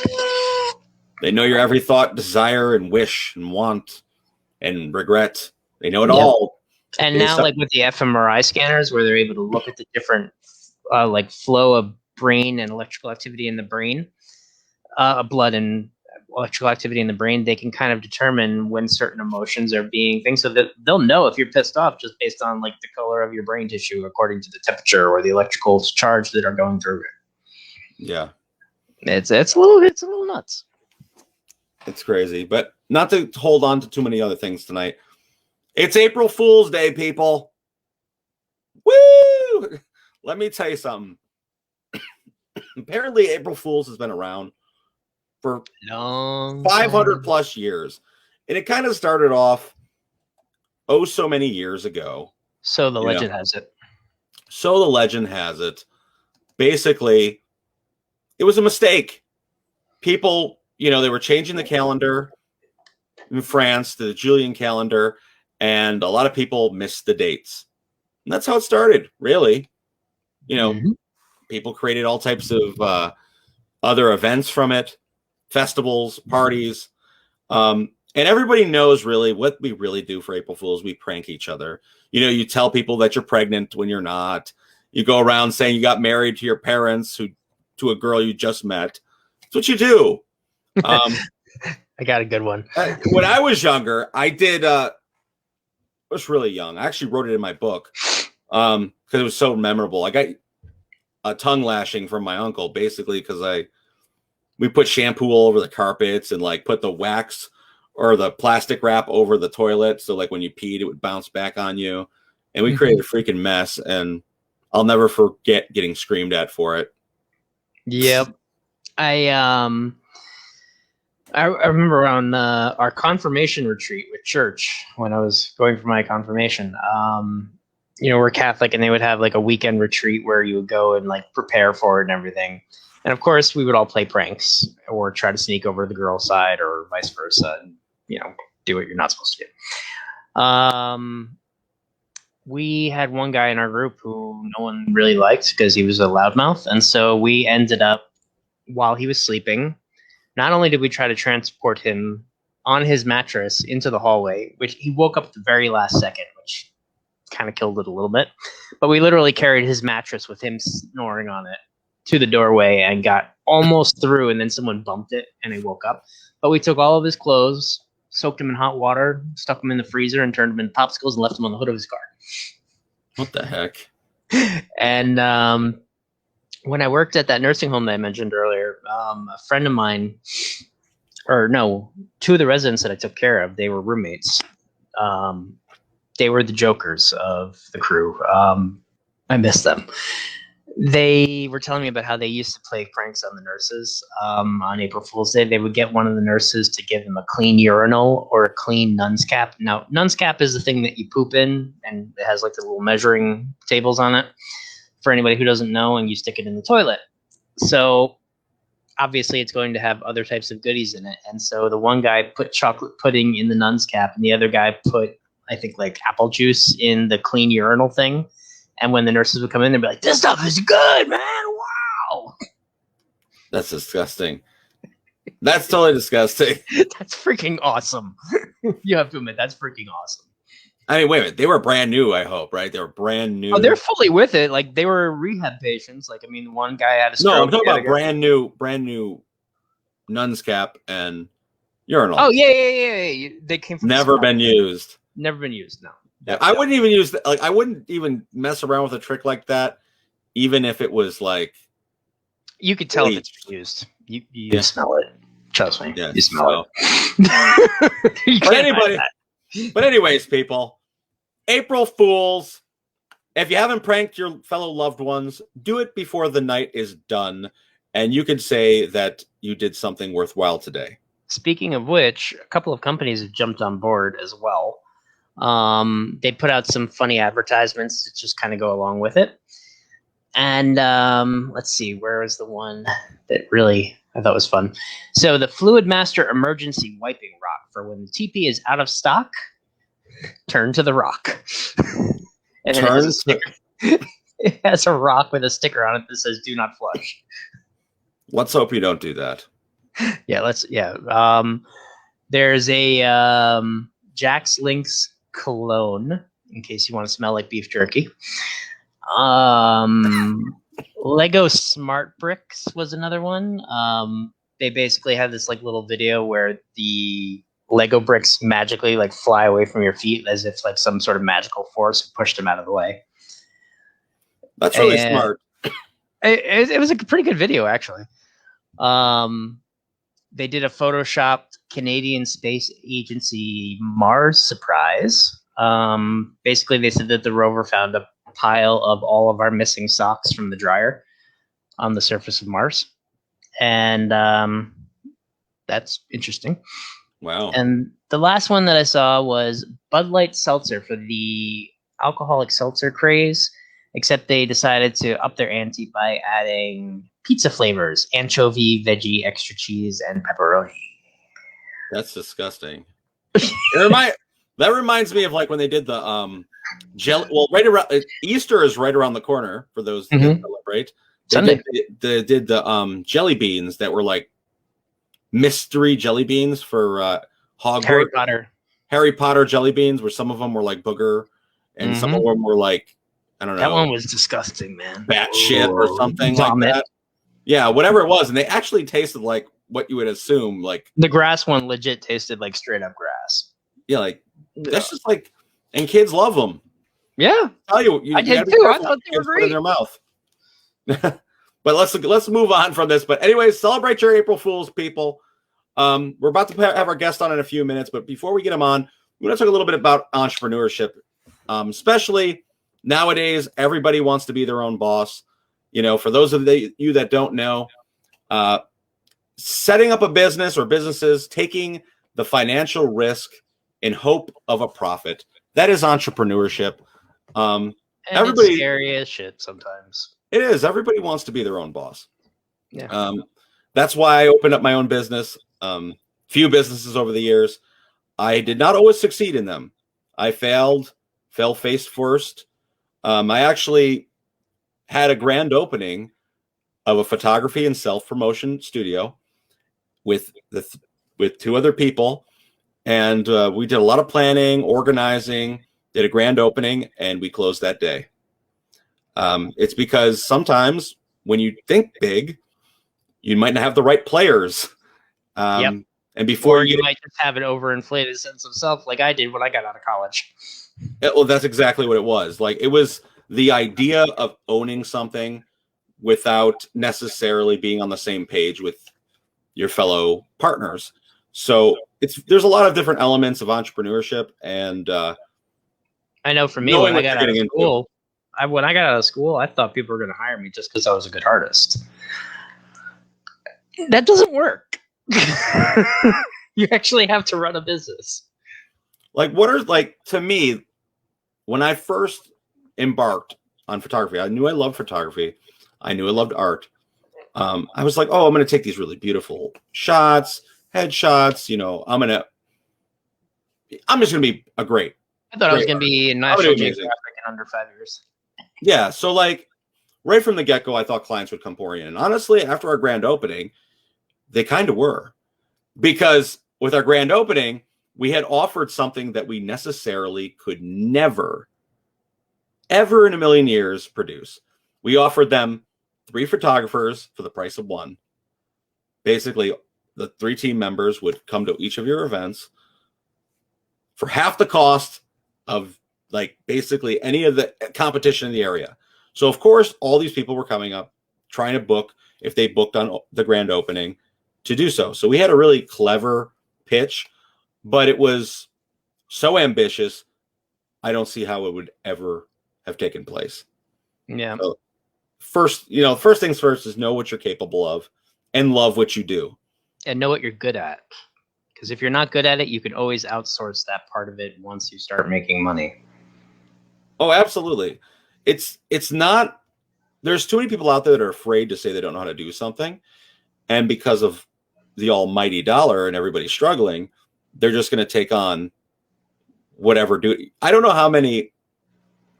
S2: They know your every thought, desire, and wish, and want, and regret. They know it
S1: Yep.
S2: all.
S1: And now,
S2: Based on,
S1: like with the fMRI scanners, where they're able to look at the different like flow of brain and electrical activity in the brain, blood and electrical activity in the brain, they can kind of determine when certain emotions are being things, so that they'll know if you're pissed off just based on like the color of your brain tissue according to the temperature or the electrical charge that are going through it.
S2: yeah,
S1: It's a little nuts.
S2: it's crazy, but not to hold on to too many other things tonight. It's April Fool's Day, people. Woo! Let me tell you something. Apparently, April Fool's has been around for 500 plus years, and it kind of started off so many years ago.
S1: So the legend has it.
S2: So the legend has it. Basically, it was a mistake. People, they were changing the calendar in France to the Julian calendar, and a lot of people missed the dates. And that's how it started, really. People created all types of other events from it, festivals, parties. And everybody knows really what we really do for April Fools. We prank each other. You tell people that you're pregnant when you're not. You go around saying you got married to your parents to a girl you just met. That's what you do.
S1: I got a good one.
S2: When I was younger, I did. I was really young. I actually wrote it in my book because it was so memorable. I got a tongue lashing from my uncle, basically, because we put shampoo all over the carpets and like put the wax or the plastic wrap over the toilet, so like when you peed, it would bounce back on you. And we created a freaking mess, and I'll never forget getting screamed at for it.
S1: Yep. I remember on our confirmation retreat with church when I was going for my confirmation. We're Catholic, and they would have like a weekend retreat where you would go and like prepare for it and everything. And of course, we would all play pranks or try to sneak over to the girl side or vice versa, and do what you're not supposed to do. We had one guy in our group who no one really liked because he was a loudmouth, and so we ended up, while he was sleeping, not only did we try to transport him on his mattress into the hallway, which he woke up at the very last second, which kind of killed it a little bit, but we literally carried his mattress with him snoring on it to the doorway and got almost through, and then someone bumped it and he woke up. But we took all of his clothes, soaked them in hot water, stuck them in the freezer, and turned them into popsicles and left them on the hood of his car.
S2: What the heck?
S1: And when I worked at that nursing home that I mentioned earlier, a friend of mine, two of the residents that I took care of, they were roommates. They were the jokers of the crew. I miss them. They were telling me about how they used to play pranks on the nurses. On April Fool's Day, they would get one of the nurses to give them a clean urinal or a clean nun's cap. Now, nun's cap is the thing that you poop in, and it has like the little measuring tables on it. For anybody who doesn't know, and you stick it in the toilet. So obviously it's going to have other types of goodies in it. And so the one guy put chocolate pudding in the nun's cap, and the other guy put, I think, like apple juice in the clean urinal thing. And when the nurses would come in, they'd be like, "This stuff is good, man. Wow."
S2: That's disgusting. That's totally disgusting.
S1: That's freaking awesome. You have to admit, that's freaking awesome.
S2: I mean, wait a minute. They were brand new, I hope, right? They were brand new.
S1: Oh, they're fully with it. Like, they were rehab patients. Like, I mean, one guy had a stroke.
S2: No, I'm talking about brand new nun's cap and urinal.
S1: Oh, yeah. They came from
S2: never been used.
S1: Never been used, no.
S2: Yeah, I wouldn't even use that. Like, I wouldn't even mess around with a trick like that, even if it was like.
S1: You could tell if it's used. You smell it. Trust me.
S2: Yeah,
S1: you smell it.
S2: But anyways, people, April Fools. If you haven't pranked your fellow loved ones, do it before the night is done, and you can say that you did something worthwhile today.
S1: Speaking of which, a couple of companies have jumped on board as well. They put out some funny advertisements to just kind of go along with it. And let's see, where was the one that really I thought was fun? So the Fluid Master Emergency Wiping Rock, for when the TP is out of stock, turn to the rock. And It has a rock with a sticker on it that says "Do not flush."
S2: Let's hope you don't do that.
S1: There's a Jack's Lynx cologne in case you want to smell like beef jerky. Lego Smart Bricks was another one. They basically had this like little video where the Lego bricks magically like fly away from your feet as if like some sort of magical force pushed them out of the way.
S2: That's really
S1: And
S2: smart.
S1: it was a pretty good video, actually. They did a photoshopped Canadian Space Agency Mars surprise. Basically, they said that the rover found a pile of all of our missing socks from the dryer on the surface of Mars. And that's interesting.
S2: Wow.
S1: And the last one that I saw was Bud Light Seltzer for the alcoholic seltzer craze, except they decided to up their ante by adding pizza flavors: anchovy, veggie, extra cheese, and pepperoni.
S2: That's disgusting. That reminds me of like when they did the jelly. Well, right around Easter is right around the corner for those that celebrate. They did the jelly beans that were like mystery jelly beans for Hogwarts. Harry Potter jelly beans, where some of them were like booger, and some of them were like, I don't know.
S1: That one was disgusting, man.
S2: Bat shit or something like that. Yeah, whatever it was, and they actually tasted like what you would assume. Like
S1: the grass one, legit tasted like straight up grass.
S2: Yeah, like that's just like, and kids love them.
S1: Yeah,
S2: I tell you,
S1: I did too. I thought they were great
S2: in their mouth. But let's move on from this. But anyways, celebrate your April Fools, people. We're about to have our guest on in a few minutes, but before we get him on, we want to talk a little bit about entrepreneurship, especially nowadays. Everybody wants to be their own boss. You know, for those of you that don't know, setting up a business or businesses, taking the financial risk in hope of a profit, that is entrepreneurship. Everybody,
S1: it's scary as shit sometimes.
S2: It is. Everybody wants to be their own boss.
S1: Yeah.
S2: That's why I opened up my own business. Few businesses over the years. I did not always succeed in them. I fell face first. I actually had a grand opening of a photography and self-promotion studio with two other people. And we did a lot of planning, organizing, did a grand opening, and we closed that day. It's because sometimes when you think big, you might not have the right players. And before
S1: you might just have an overinflated sense of self like I did when I got out of college.
S2: Well, that's exactly what it was. Like, it was the idea of owning something without necessarily being on the same page with your fellow partners. So there's a lot of different elements of entrepreneurship. And
S1: I know for me, when I got out of school, I thought people were going to hire me just because I was a good artist. That doesn't work. You actually have to run a business.
S2: Like, to me, when I first embarked on photography, I knew I loved photography. I knew I loved art. I was like, oh, I'm going to take these really beautiful shots, headshots. You know, I'm just going to be a great.
S1: I thought I was going to be in National Geographic in under 5 years.
S2: Yeah. So like right from the get-go, I thought clients would come pouring in. And honestly, after our grand opening, they kind of were. Because with our grand opening, we had offered something that we necessarily could never, ever in a million years produce. We offered them 3 photographers for the price of 1. Basically, the 3 team members would come to each of your events for half the cost of like basically any of the competition in the area. So of course, all these people were coming up trying to book, if they booked on the grand opening, to do so. So we had a really clever pitch, but it was so ambitious. I don't see how it would ever have taken place.
S1: Yeah.
S2: So first things first is know what you're capable of and love what you do.
S1: And know what you're good at. Because if you're not good at it, you can always outsource that part of it once you start making money.
S2: Oh, absolutely. It's not, there's too many people out there that are afraid to say they don't know how to do something. And because of the almighty dollar and everybody struggling, they're just going to take on whatever duty. I don't know how many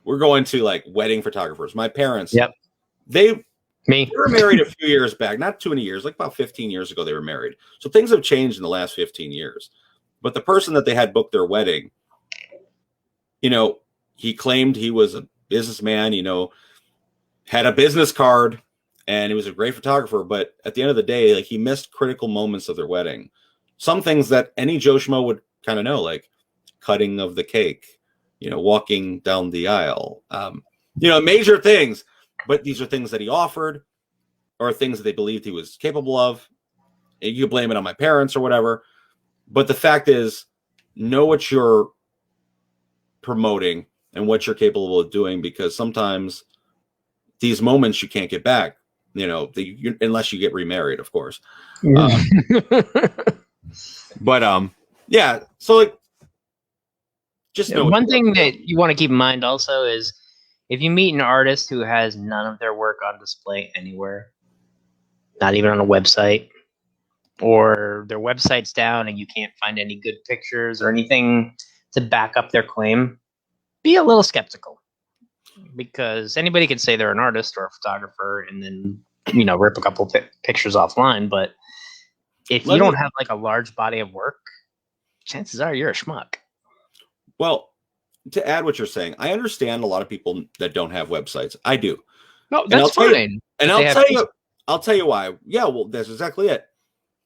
S2: we're going to like wedding photographers. My parents,
S1: Yep.
S2: they
S1: Me.
S2: were married a few years back, not too many years, like about 15 years ago, they were married. So things have changed in the last 15 years. But the person that they had booked their wedding, you know, he claimed he was a businessman, you know, had a business card, and he was a great photographer. But at the end of the day, like, he missed critical moments of their wedding. Some things that any Joe Schmo would kind of know, like cutting of the cake, you know, walking down the aisle, you know, major things. But these are things that he offered, or things that they believed he was capable of. You could blame it on my parents or whatever. But the fact is, know what you're promoting and what you're capable of doing, because sometimes these moments you can't get back, you know, unless you get remarried, of course. But yeah, so like, just know
S1: one thing that you want to keep in mind also is if you meet an artist who has none of their work on display anywhere, not even on a website, or their website's down and you can't find any good pictures or anything to back up their claim, be a little skeptical, because anybody can say they're an artist or a photographer and then, you know, rip a couple pictures offline. But if you don't have like a large body of work, chances are you're a schmuck.
S2: Well, to add what you're saying, I understand a lot of people that don't have websites. I do.
S1: No, that's fine.
S2: And I'll tell you why. Yeah, well, that's exactly it.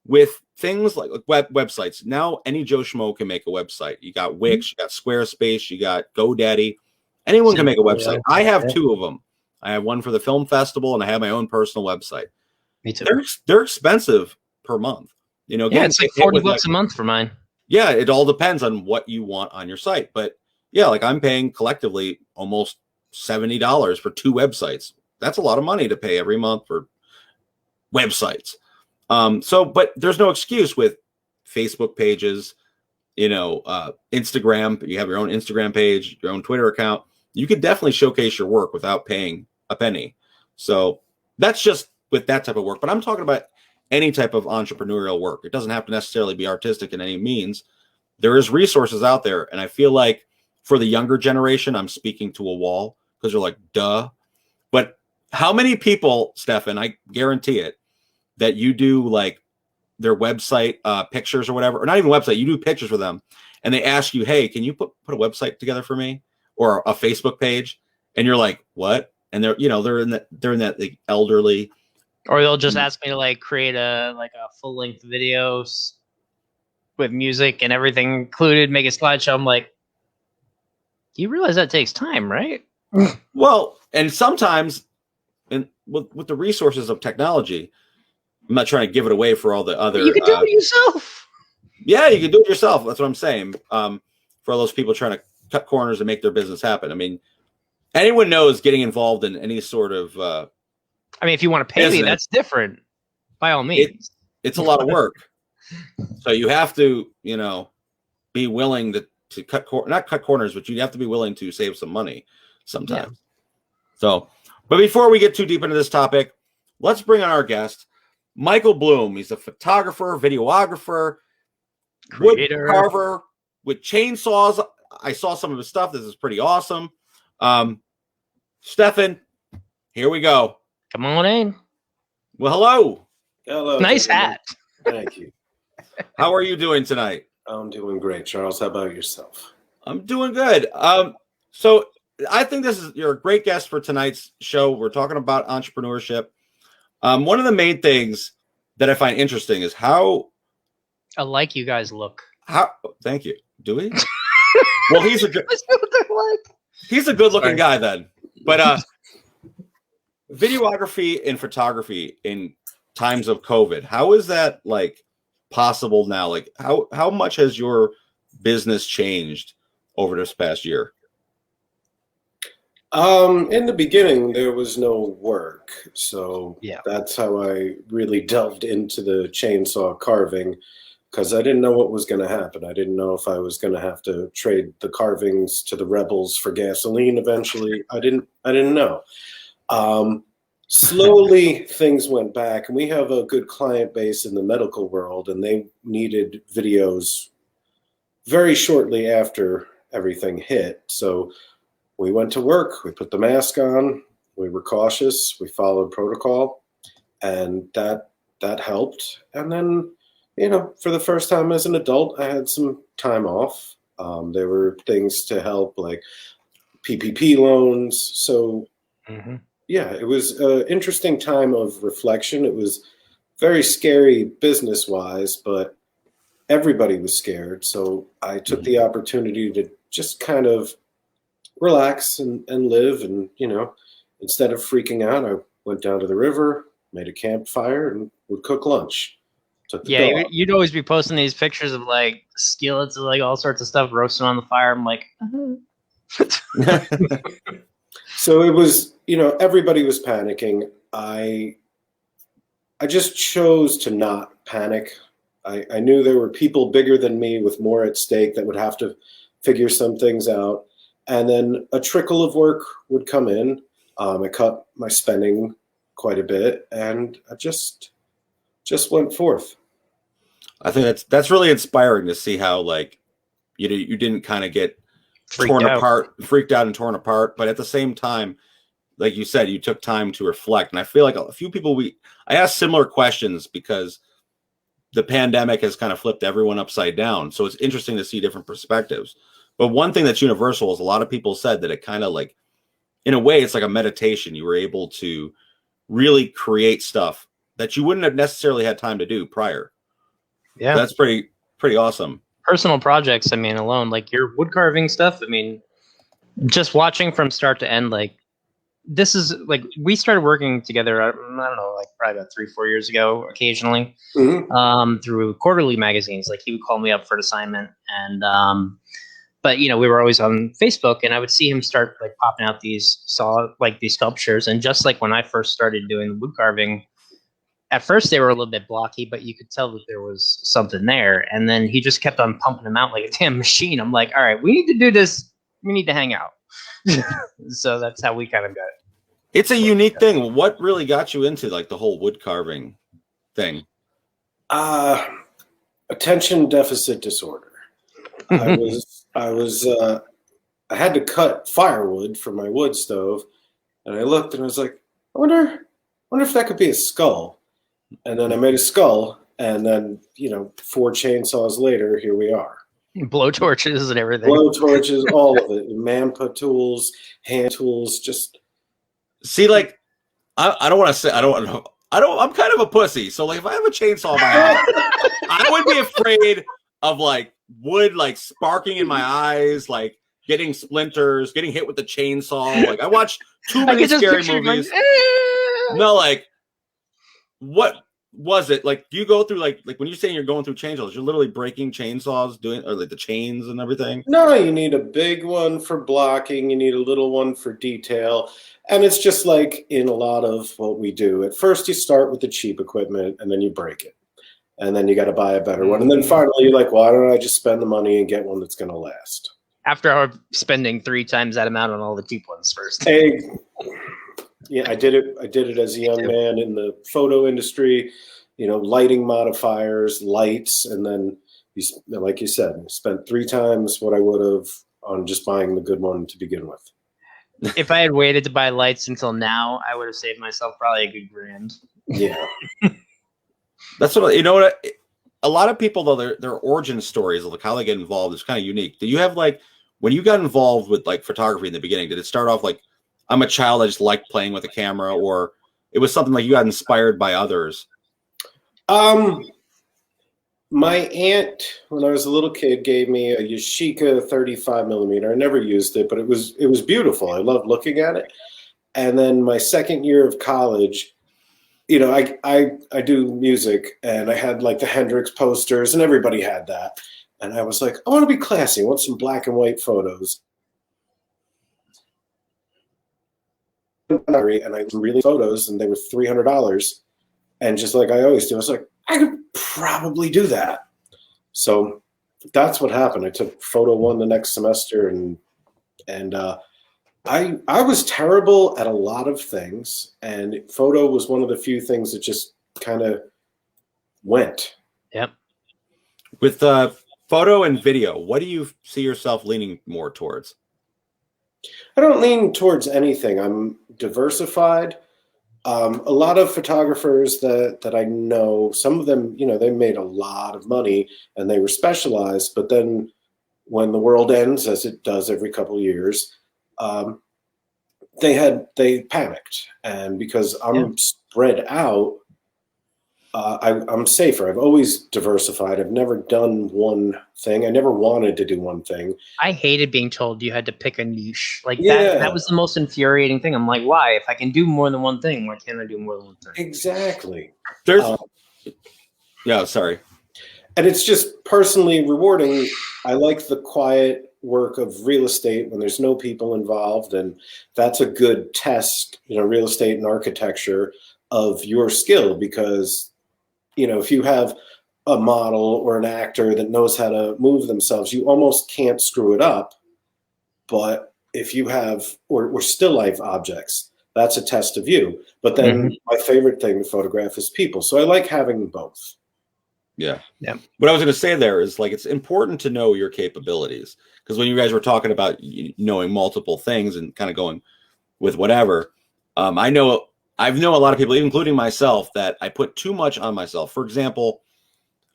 S2: With things like websites, now any Joe Schmo can make a website. You got Wix, you got Squarespace, you got GoDaddy. Anyone can make a website. I have two of them. I have one for the film festival, and I have my own personal website.
S1: Me too.
S2: They're expensive per month. You know,
S1: yeah, it's like $40 a month for mine.
S2: Yeah, it all depends on what you want on your site. But yeah, like I'm paying collectively almost $70 for 2 websites. That's a lot of money to pay every month for websites. But there's no excuse with Facebook pages, you know, Instagram. You have your own Instagram page, your own Twitter account. You could definitely showcase your work without paying a penny. So that's just with that type of work. But I'm talking about any type of entrepreneurial work. It doesn't have to necessarily be artistic in any means. There is resources out there. And I feel like for the younger generation, I'm speaking to a wall, because they're like, duh. But how many people, Stefan, I guarantee it, that you do like their website pictures or whatever, or not even website, you do pictures for them, and they ask you, hey, can you put a website together for me, or a Facebook page? And you're like, what? And they're, you know, they're in that like elderly,
S1: or they'll just ask me to like create a full length video with music and everything included, make a slideshow. I'm like, you realize that takes time, right?
S2: Well, and sometimes, and with the resources of technology, I'm not trying to give it away for all the other.
S1: You can do it yourself.
S2: Yeah, you can do it yourself. That's what I'm saying. For all those people trying to cut corners and make their business happen. I mean, anyone knows getting involved in any sort of.
S1: I mean, if you want to pay me, that's different. By all means,
S2: it's a lot of work. So you have to, you know, be willing to not cut corners, but you have to be willing to save some money sometimes. Yeah. So, but before we get too deep into this topic, let's bring on our guest. Michael Bloom. He's a photographer, videographer, creator, wood carver with chainsaws. I saw some of his stuff. This is pretty awesome. Stefan, here we go.
S1: Come on in.
S2: Well, hello.
S3: Hello.
S1: Nice hat.
S3: Thank you.
S2: How are you doing tonight?
S3: I'm doing great, Charles. How about yourself?
S2: I'm doing good. So I think you're a great guest for tonight's show. We're talking about entrepreneurship. One of the main things that I find interesting is how
S1: alike you guys look.
S2: Thank you. Do we? Well, he's a good-looking guy then. But videography and photography in times of COVID, how is that like possible now? Like how much has your business changed over this past year?
S3: In the beginning, there was no work. So
S1: yeah,
S3: that's how I really delved into the chainsaw carving, because I didn't know what was going to happen. I didn't know if I was going to have to trade the carvings to the rebels for gasoline eventually. I didn't know. Slowly, things went back, and we have a good client base in the medical world, and they needed videos very shortly after everything hit. So we went to work. We put the mask on. We were cautious. We followed protocol, and that helped. And then, for the first time as an adult, I had some time off. There were things to help, like PPP loans. So, yeah, it was an interesting time of reflection. It was very scary business-wise, but everybody was scared. So I took the opportunity to just kind of relax and live. And, instead of freaking out, I went down to the river, made a campfire, and would cook lunch.
S1: Yeah, you'd always be posting these pictures of like skillets and like all sorts of stuff roasting on the fire. I'm like,
S3: So it was, everybody was panicking. I just chose to not panic. I knew there were people bigger than me with more at stake that would have to figure some things out. And then a trickle of work would come in. I cut my spending quite a bit, and I just went forth.
S2: I think that's really inspiring to see how, like, you didn't kind of get freaked out and torn apart, but at the same time, like you said, you took time to reflect. And I feel like a few people I asked similar questions because the pandemic has kind of flipped everyone upside down. So it's interesting to see different perspectives. But one thing that's universal is a lot of people said that it kind of, like, in a way, it's like a meditation. You were able to really create stuff that you wouldn't have necessarily had time to do prior.
S1: Yeah,
S2: that's pretty awesome.
S1: Personal projects, I mean, alone, like your wood carving stuff, I mean, just watching from start to end, like, this is like, we started working together, I don't know, like probably about 3-4 years ago, occasionally, through quarterly magazines. Like, he would call me up for an assignment, and but we were always on Facebook, and I would see him start like popping out these sculptures. And just like when I first started doing wood carving, at first they were a little bit blocky, but you could tell that there was something there. And then he just kept on pumping them out like a damn machine. I'm like, all right, we need to do this. We need to hang out. So that's how we kind of got it.
S2: It's a unique thing. What really got you into like the whole wood carving thing?
S3: Attention deficit disorder. I had to cut firewood for my wood stove, and I looked and I was like, I wonder if that could be a skull. And then I made a skull, and then 4 chainsaws later, here we are.
S1: Blow torches and everything.
S3: Blow torches, all of it. Man-put tools, hand tools, just.
S2: See, like, I don't want to say, I'm kind of a pussy. So, like, if I have a chainsaw in my hand, I would be afraid of, like, wood, like, sparking in my eyes, like, getting splinters, getting hit with the chainsaw. Like, I watched too many scary movies. No, like, what was it? Like, do you go through, like when you're saying you're going through chainsaws, you're literally breaking chainsaws, or like the chains and everything?
S3: No, you need a big one for blocking. You need a little one for detail. And it's just like in a lot of what we do. At first, you start with the cheap equipment, and then you break it. And then you got to buy a better one. And then finally, you're like, why don't I just spend the money and get one that's going to last?
S1: After spending 3 times that amount on all the cheap ones first.
S3: Yeah, I did it as a young man in the photo industry, lighting modifiers, lights, and then, like you said, spent 3 times what I would have on just buying the good one to begin with.
S1: If I had waited to buy lights until now, I would have saved myself probably a good $1,000.
S3: Yeah.
S2: That's what, a lot of people, though, their origin stories, like how they get involved, is kind of unique. Do you have, like, when you got involved with, like, photography in the beginning, did it start off like, I'm a child, I just like playing with a camera, or it was something like you got inspired by others?
S3: My aunt, when I was a little kid, gave me a Yashica 35 millimeter. I never used it, but it was beautiful. I loved looking at it. And then my second year of college, I do music, and I had like the Hendrix posters, and everybody had that. And I was like, I want to be classy. I want some black and white photos. And I really photos, and they were $300. And just like I always do, I was like, I could probably do that. So that's what happened. I took photo 1 the next semester, and I was terrible at a lot of things, and photo was one of the few things that just kind of went.
S1: Yep.
S2: With photo and video, what do you see yourself leaning more towards?
S3: I don't lean towards anything. I'm diversified. A lot of photographers that I know, some of them, they made a lot of money and they were specialized, but then when the world ends, as it does every couple of years, um, they panicked. And because I'm spread out, I'm safer. I've always diversified. I've never done one thing. I never wanted to do one thing.
S1: I hated being told you had to pick a niche. Like
S3: Yeah.
S1: that was the most infuriating thing. I'm like, why? If I can do more than one thing, why can't I do more than one thing?
S3: Exactly.
S2: There's yeah, sorry.
S3: And it's just personally rewarding. I like the quiet work of real estate when there's no people involved, and that's a good test, real estate and architecture, of your skill, because if you have a model or an actor that knows how to move themselves, you almost can't screw it up. But if you have or still life objects, that's a test of you. But then my favorite thing to photograph is people, so I like having both.
S2: Yeah. What I was going to say there is, like, it's important to know your capabilities, because when you guys were talking about knowing multiple things and kind of going with whatever, I've known a lot of people, including myself, that I put too much on myself. For example,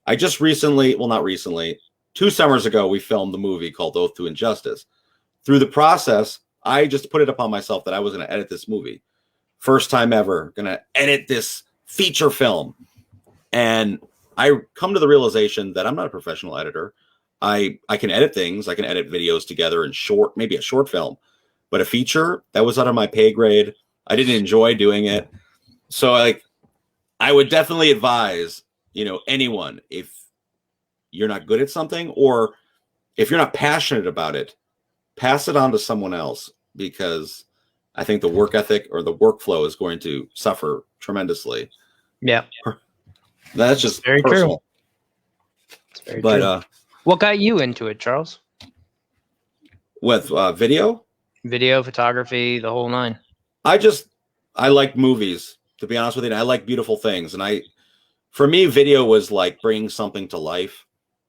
S2: I just recently, well, not recently, 2 summers ago, we filmed the movie called Oath to Injustice. Through the process, I just put it upon myself that I was going to edit this movie. First time ever, going to edit this feature film. And I come to the realization that I'm not a professional editor. I can edit things. I can edit videos together in maybe a short film, but a feature, that was out of my pay grade. I didn't enjoy doing it. So I would definitely advise, anyone, if you're not good at something, or if you're not passionate about it, pass it on to someone else, because I think the work ethic or the workflow is going to suffer tremendously.
S1: Yeah.
S2: That's just
S1: very
S2: personal.
S1: True. It's very true. What got you into it, Charles?
S2: With video,
S1: photography, the whole nine.
S2: I like movies, to be honest with you. And I like beautiful things. And for me, video was like bringing something to life.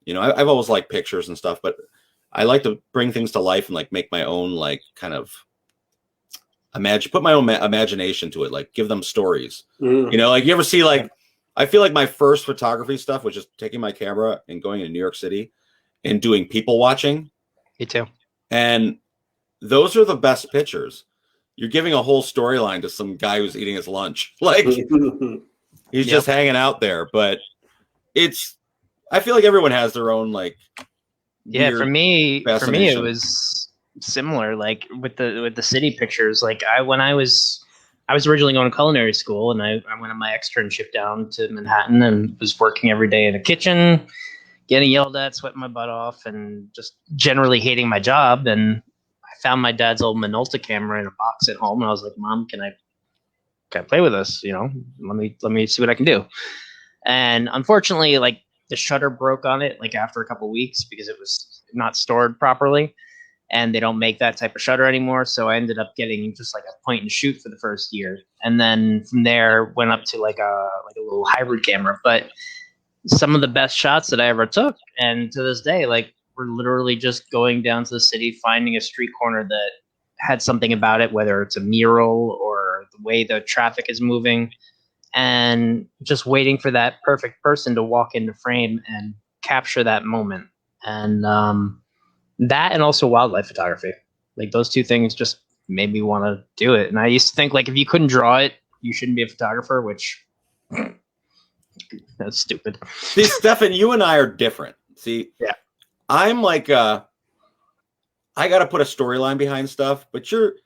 S2: I've always liked pictures and stuff, but I like to bring things to life and like make my own, like, kind of put my own imagination to it, like give them stories. Like, you ever see, like, I feel like my first photography stuff was just taking my camera and going to New York City and doing people watching.
S1: Me too.
S2: And those are the best pictures. You're giving a whole storyline to some guy who's eating his lunch. Like, he's just hanging out there. But I feel like everyone has their own, like,
S1: for me it was similar. Like with the city pictures. Like when I was originally going to culinary school, and I went on my externship down to Manhattan and was working every day in a kitchen, getting yelled at, sweating my butt off, and just generally hating my job. And I found my dad's old Minolta camera in a box at home, and I was like, "Mom, can I play with this? Let me see what I can do." And unfortunately, like, the shutter broke on it, like, after a couple of weeks, because it was not stored properly. And they don't make that type of shutter anymore. So I ended up getting just like a point and shoot for the first year. And then from there went up to like a little hybrid camera. But some of the best shots that I ever took, and to this day, like, we're literally just going down to the city, finding a street corner that had something about it, whether it's a mural or the way the traffic is moving, and just waiting for that perfect person to walk into frame and capture that moment. And that, and also wildlife photography, like, those two things just made me want to do it. And I used to think, like, if you couldn't draw it, you shouldn't be a photographer, which that's stupid.
S2: See, Stefan, you and I are different. See,
S1: yeah,
S2: I'm like, I got to put a storyline behind stuff, but you're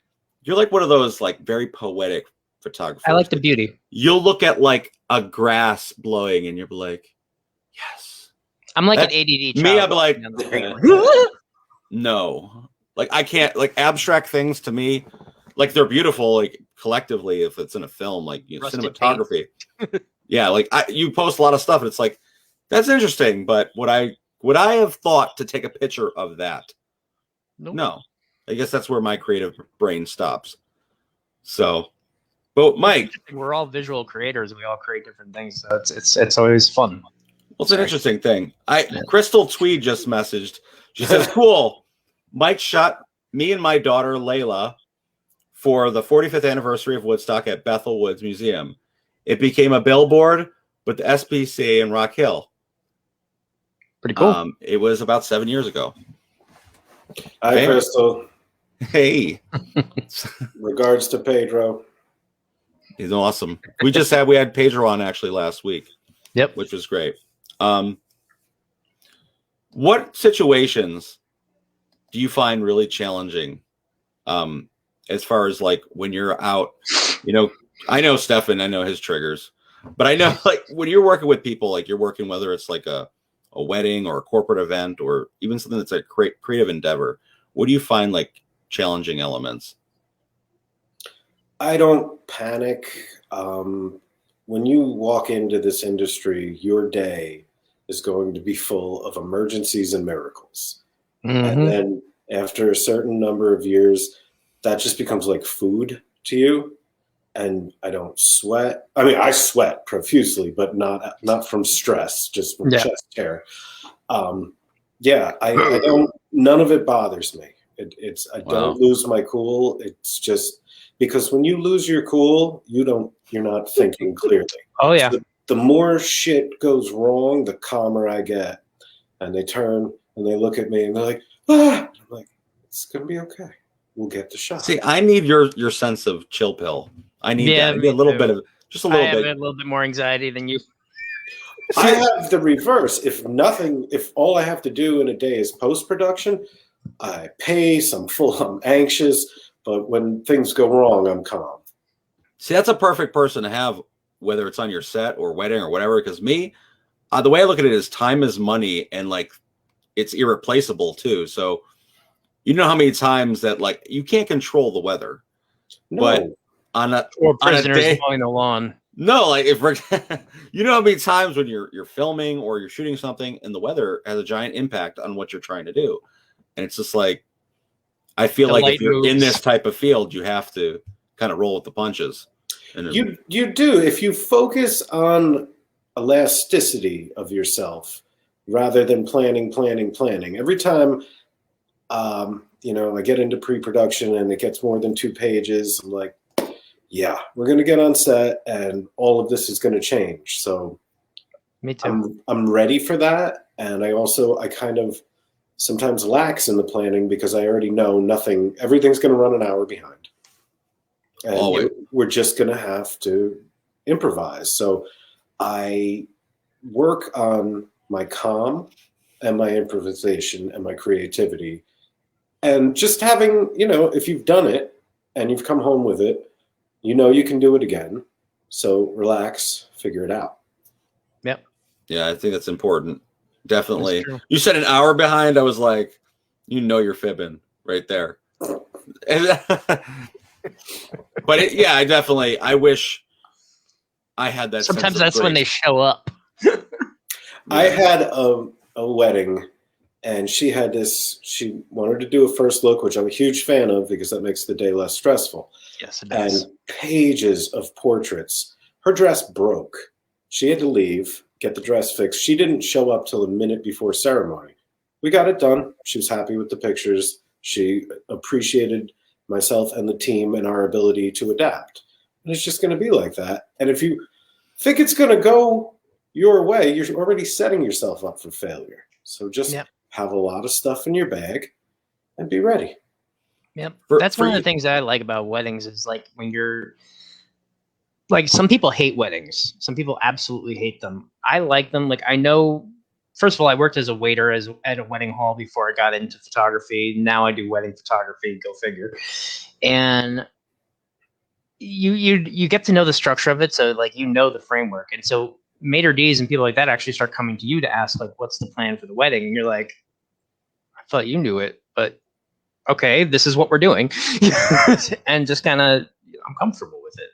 S2: like one of those, like, very poetic photographers.
S1: I like the beauty.
S2: You'll look at, like, a grass blowing and you'll be like, yes.
S1: I'm like an ADD child.
S2: Me, I'll be like, no, like, I can't, like, abstract things to me, like, they're beautiful, like, collectively, if it's in a film, like, cinematography. Yeah, like, you post a lot of stuff and it's like, that's interesting, but would I have thought to take a picture of that? Nope. No. I guess that's where my creative brain stops. So, but Mike,
S1: we're all visual creators. We all create different things, so it's always fun.
S2: Well, it's an interesting thing. Crystal Tweed just messaged. She says, "Cool. Mike shot me and my daughter Layla for the 45th anniversary of Woodstock at Bethel Woods Museum. It became a billboard with the SPCA in Rock Hill.
S1: Pretty cool.
S2: It was about 7 years ago.
S3: Hi, Crystal.
S2: Hey.
S3: Regards to Pedro.
S2: He's awesome. We had Pedro on actually last week.
S1: Yep.
S2: Which was great. What situations do you find really challenging? As far as like when you're out, I know Stefan, I know his triggers, but I know like when you're working with people, like you're working, whether it's like a wedding or a corporate event or even something that's a creative endeavor, what do you find like challenging elements?
S3: I don't panic. When you walk into this industry, your day is going to be full of emergencies and miracles. Mm-hmm. And then after a certain number of years, that just becomes like food to you. And I don't sweat. I mean, I sweat profusely, but not from stress, just from chest hair. I don't. None of it bothers me. I don't lose my cool. It's just because when you lose your cool, you're not thinking clearly.
S1: Oh yeah.
S3: So the more shit goes wrong, the calmer I get. And they turn and they look at me and they're like, ah. I'm like, it's gonna be okay. We'll get the shot.
S2: See, I need your sense of chill pill. I need that. I need a little bit of just a little bit.
S1: I have a little bit more anxiety than you.
S3: I have the reverse. If all I have to do in a day is post-production, I pace, I'm anxious, but when things go wrong, I'm calm.
S2: See, that's a perfect person to have, whether it's on your set or wedding or whatever, because me, the way I look at it is time is money, and like it's irreplaceable too. So you know how many times that like you can't control the weather, but on a day,
S1: mowing the lawn.
S2: No, like if you know how many times when you're filming or you're shooting something and the weather has a giant impact on what you're trying to do, and it's just like I feel like if you're in this type of field, you have to kind of roll with the punches. And
S3: you do if you focus on elasticity of yourself rather than planning. Every time, I get into pre-production and it gets more than 2 pages, I'm like, yeah, we're going to get on set and all of this is going to change. So
S1: me too.
S3: I'm ready for that. And I kind of sometimes lax in the planning because I already know everything's going to run an hour behind. And we're just going to have to improvise. So I work on my calm and my improvisation and my creativity. And just having, if you've done it and you've come home with it, you can do it again. So relax, figure it out.
S1: Yep.
S2: Yeah, I think that's important. Definitely. You said an hour behind. I was like, you're fibbing right there. But I wish I had that.
S1: Sometimes that's when they show up.
S3: I had a wedding and she wanted to do a first look, which I'm a huge fan of because that makes the day less stressful.
S1: Yes, it does.
S3: And pages of portraits. Her dress broke. She had to leave, get the dress fixed. She didn't show up till a minute before ceremony. We got it done. She was happy with the pictures. She appreciated myself and the team and our ability to adapt. And it's just going to be like that. And if you think it's going to go your way, you're already setting yourself up for failure. So just have a lot of stuff in your bag and be ready.
S1: Yep. That's one of the things that I like about weddings is like when you're like, some people hate weddings. Some people absolutely hate them. I like them. Like I know, first of all, I worked as a waiter at a wedding hall before I got into photography. Now I do wedding photography, go figure. And you get to know the structure of it. So like, the framework. And so maitre d's and people like that actually start coming to you to ask like, what's the plan for the wedding? And you're like, I thought you knew it, but okay, this is what we're doing. And just kind of, I'm comfortable with it.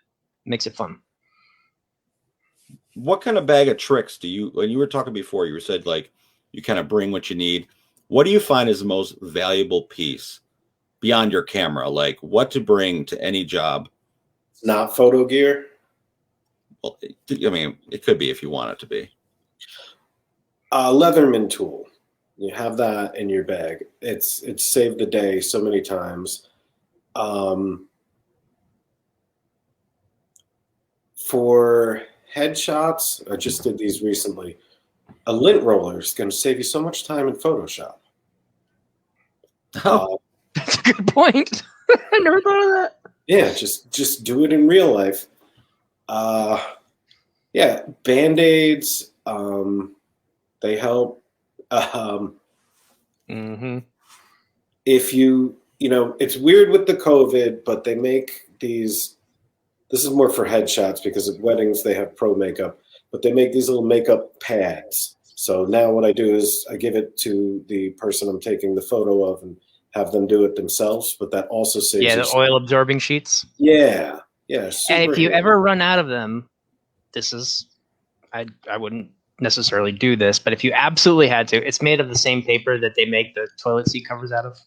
S1: Makes it fun.
S2: What kind of bag of tricks do you, when you were talking before, you said like you kind of bring what you need. What do you find is the most valuable piece beyond your camera? Like what to bring to any job?
S3: Not photo gear.
S2: Well, I mean, it could be if you want it to be.
S3: A Leatherman tool. You have that in your bag. It's saved the day so many times. For headshots, I just did these recently. A lint roller is going to save you so much time in Photoshop.
S2: Oh,
S1: That's a good point. I never thought of that.
S3: Yeah, just do it in real life. Yeah, Band-Aids, they help. If you know, it's weird with the COVID, but they make these. This is more for headshots because at weddings they have pro makeup, but they make these little makeup pads. So now what I do is I give it to the person I'm taking the photo of and have them do it themselves. But that also saves
S1: Yeah,
S3: you
S1: the oil absorbing sheets.
S3: Yeah,
S1: And
S3: super
S1: if you
S3: handy.
S1: ever run out of them, this is, I wouldn't necessarily do this, but if you absolutely had to, it's made of the same paper that they make the toilet seat covers out of.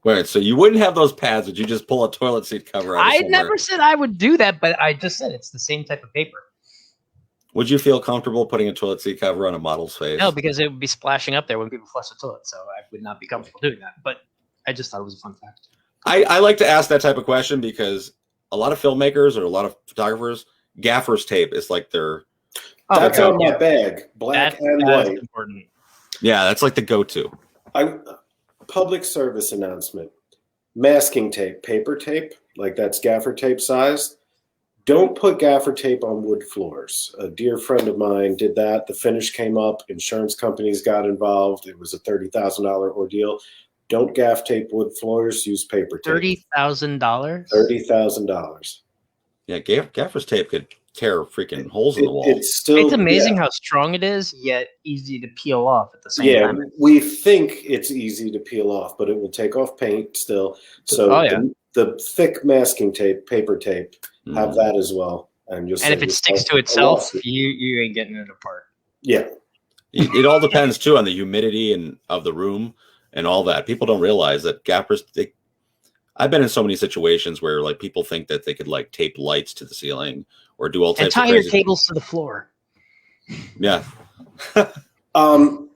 S2: wait. So you wouldn't have those pads? Would you just pull a toilet seat cover out of
S1: I
S2: somewhere?
S1: never said I would do that, but I just said it's the same type of paper.
S2: Would you feel comfortable putting a toilet seat cover on a model's face?
S1: No, because it would be splashing up there when people flush the toilet, so I would not be comfortable doing that. But I just thought it was a fun fact.
S2: I like to ask that type of question because a lot of filmmakers or a lot of photographers, gaffer's tape is like their.
S3: That's on my bag, black and
S1: that's
S3: white.
S1: important.
S2: Yeah, that's like the go-to.
S3: Public service announcement. Masking tape, paper tape, like that's gaffer tape size. Don't put gaffer tape on wood floors. A dear friend of mine did that. The finish came up. Insurance companies got involved. It was a $30,000 ordeal. Don't gaff tape wood floors. Use paper tape.
S1: $30,000.
S3: $30,000.
S2: Yeah, gaffer's tape could tear freaking holes in the wall.
S3: It's
S1: amazing how strong it is, yet easy to peel off at the same time.
S3: Yeah, we think it's easy to peel off, but it will take off paint still. So the thick masking tape, paper tape, have that as well. And
S1: if it sticks to itself, you ain't getting it apart.
S3: Yeah.
S2: It all depends too on the humidity and of the room and all that. People don't realize that gaffers. I've been in so many situations where like people think that they could like tape lights to the ceiling or do all types
S1: and tie
S2: of
S1: your cables to the floor.
S2: Yeah.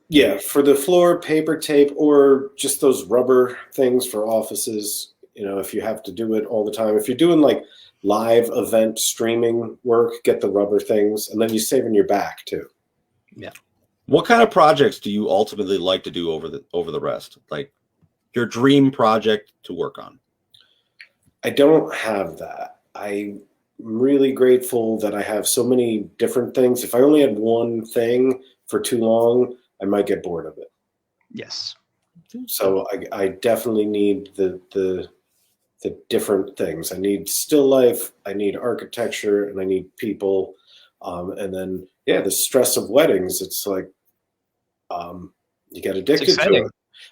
S3: Yeah, for the floor, paper tape, or just those rubber things for offices. You know, if you have to do it all the time. If you're doing like live event streaming work, get the rubber things, and then you save in your back too.
S1: Yeah.
S2: What kind of projects do you ultimately like to do over the rest? Like your dream project to work on?
S3: I don't have that. I'm really grateful that I have so many different things. If I only had one thing for too long, I might get bored of it.
S1: Yes.
S3: So I definitely need the different things. I need still life, I need architecture, and I need people. And then, the stress of weddings, it's like you get addicted to it.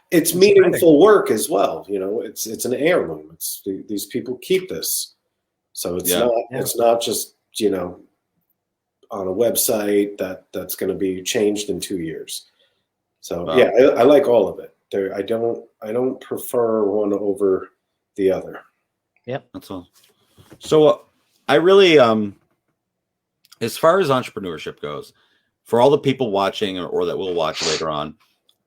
S3: It's meaningful work as well. You know, it's an heirloom. It's these people keep this. So it's not just, on a website that's going to be changed in 2 years. So I like all of it. I don't prefer one over the other.
S1: Yep.
S2: That's all. So I really, as far as entrepreneurship goes, for all the people watching or that will watch later on,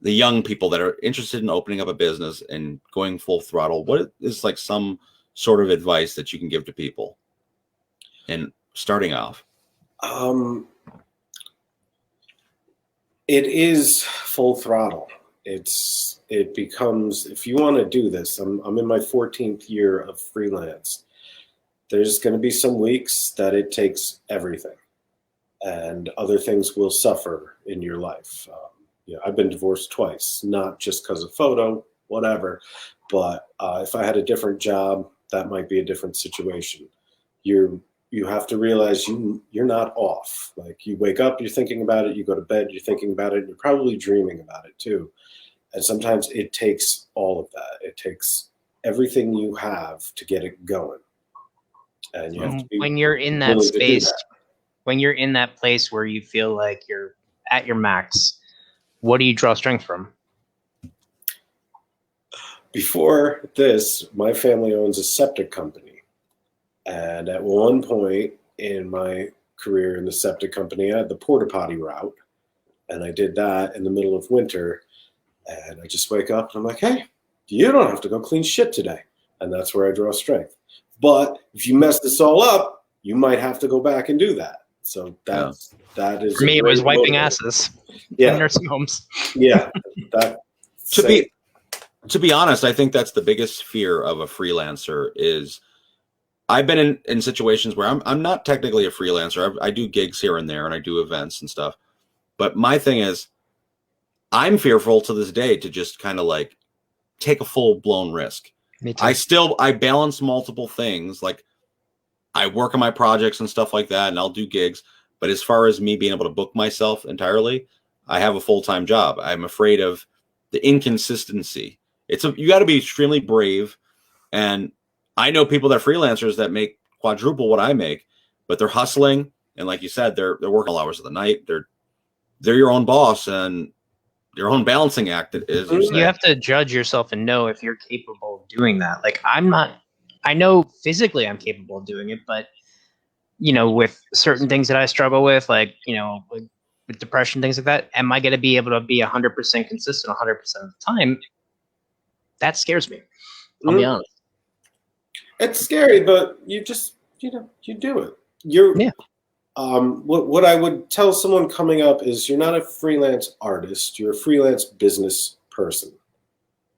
S2: the young people that are interested in opening up a business and going full throttle, what is like some sort of advice that you can give to people and starting off?
S3: It is full throttle. It becomes, if you want to do this, I'm in my 14th year of freelance. There's going to be some weeks that it takes everything, and other things will suffer in your life. I've been divorced twice, not just because of photo, whatever, but if I had a different job, that might be a different situation. You have to realize you're not off. Like, you wake up, you're thinking about it. You go to bed, you're thinking about it. And you're probably dreaming about it too. And sometimes it takes all of that. It takes everything you have to get it going. And you have to be
S1: when you're in that space, when you're in that place where you feel like you're at your max, what do you draw strength from?
S3: Before this, my family owns a septic company. And at one point in my career in the septic company, I had the porta potty route. And I did that in the middle of winter. And I just wake up and I'm like, hey, you don't have to go clean shit today. And that's where I draw strength. But if you mess this all up, you might have to go back and do that. So that is
S1: For me, it was wiping asses in nursing homes.
S3: Yeah. That
S2: to be honest, I think that's the biggest fear of a freelancer is I've been in situations where I'm not technically a freelancer. I do gigs here and there and I do events and stuff. But my thing is I'm fearful to this day to just kind of like take a full blown risk.
S1: Me too.
S2: I balance multiple things. Like I work on my projects and stuff like that and I'll do gigs. But as far as me being able to book myself entirely, I have a full-time job. I'm afraid of the inconsistency. You got to be extremely brave. And I know people that are freelancers that make quadruple what I make, but they're hustling. And like you said, they're working all hours of the night. They're your own boss and your own balancing act.
S1: You have to judge yourself and know if you're capable of doing that. Like I know physically I'm capable of doing it, but with certain things that I struggle with, like, with depression, things like that, am I going to be able to be 100% consistent 100% of the time? That scares me. I'll be honest.
S3: It's scary, but you just, you do it. What I would tell someone coming up is you're not a freelance artist. You're a freelance business person.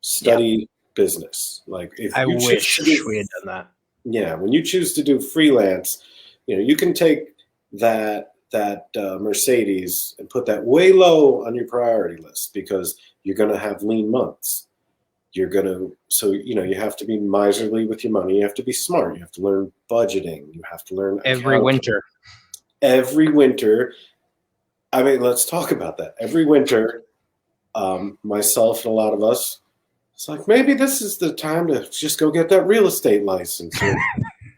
S3: Study business. Like if
S1: I
S3: you
S1: wish we had done that.
S3: Yeah. When you choose to do freelance, you can take that Mercedes and put that way low on your priority list because you're going to have lean months. You have to be miserly with your money. You have to be smart. You have to learn budgeting. You have to learn
S1: every winter.
S3: Every winter. I mean, let's talk about that. Every winter, myself and a lot of us, it's like, maybe this is the time to just go get that real estate license.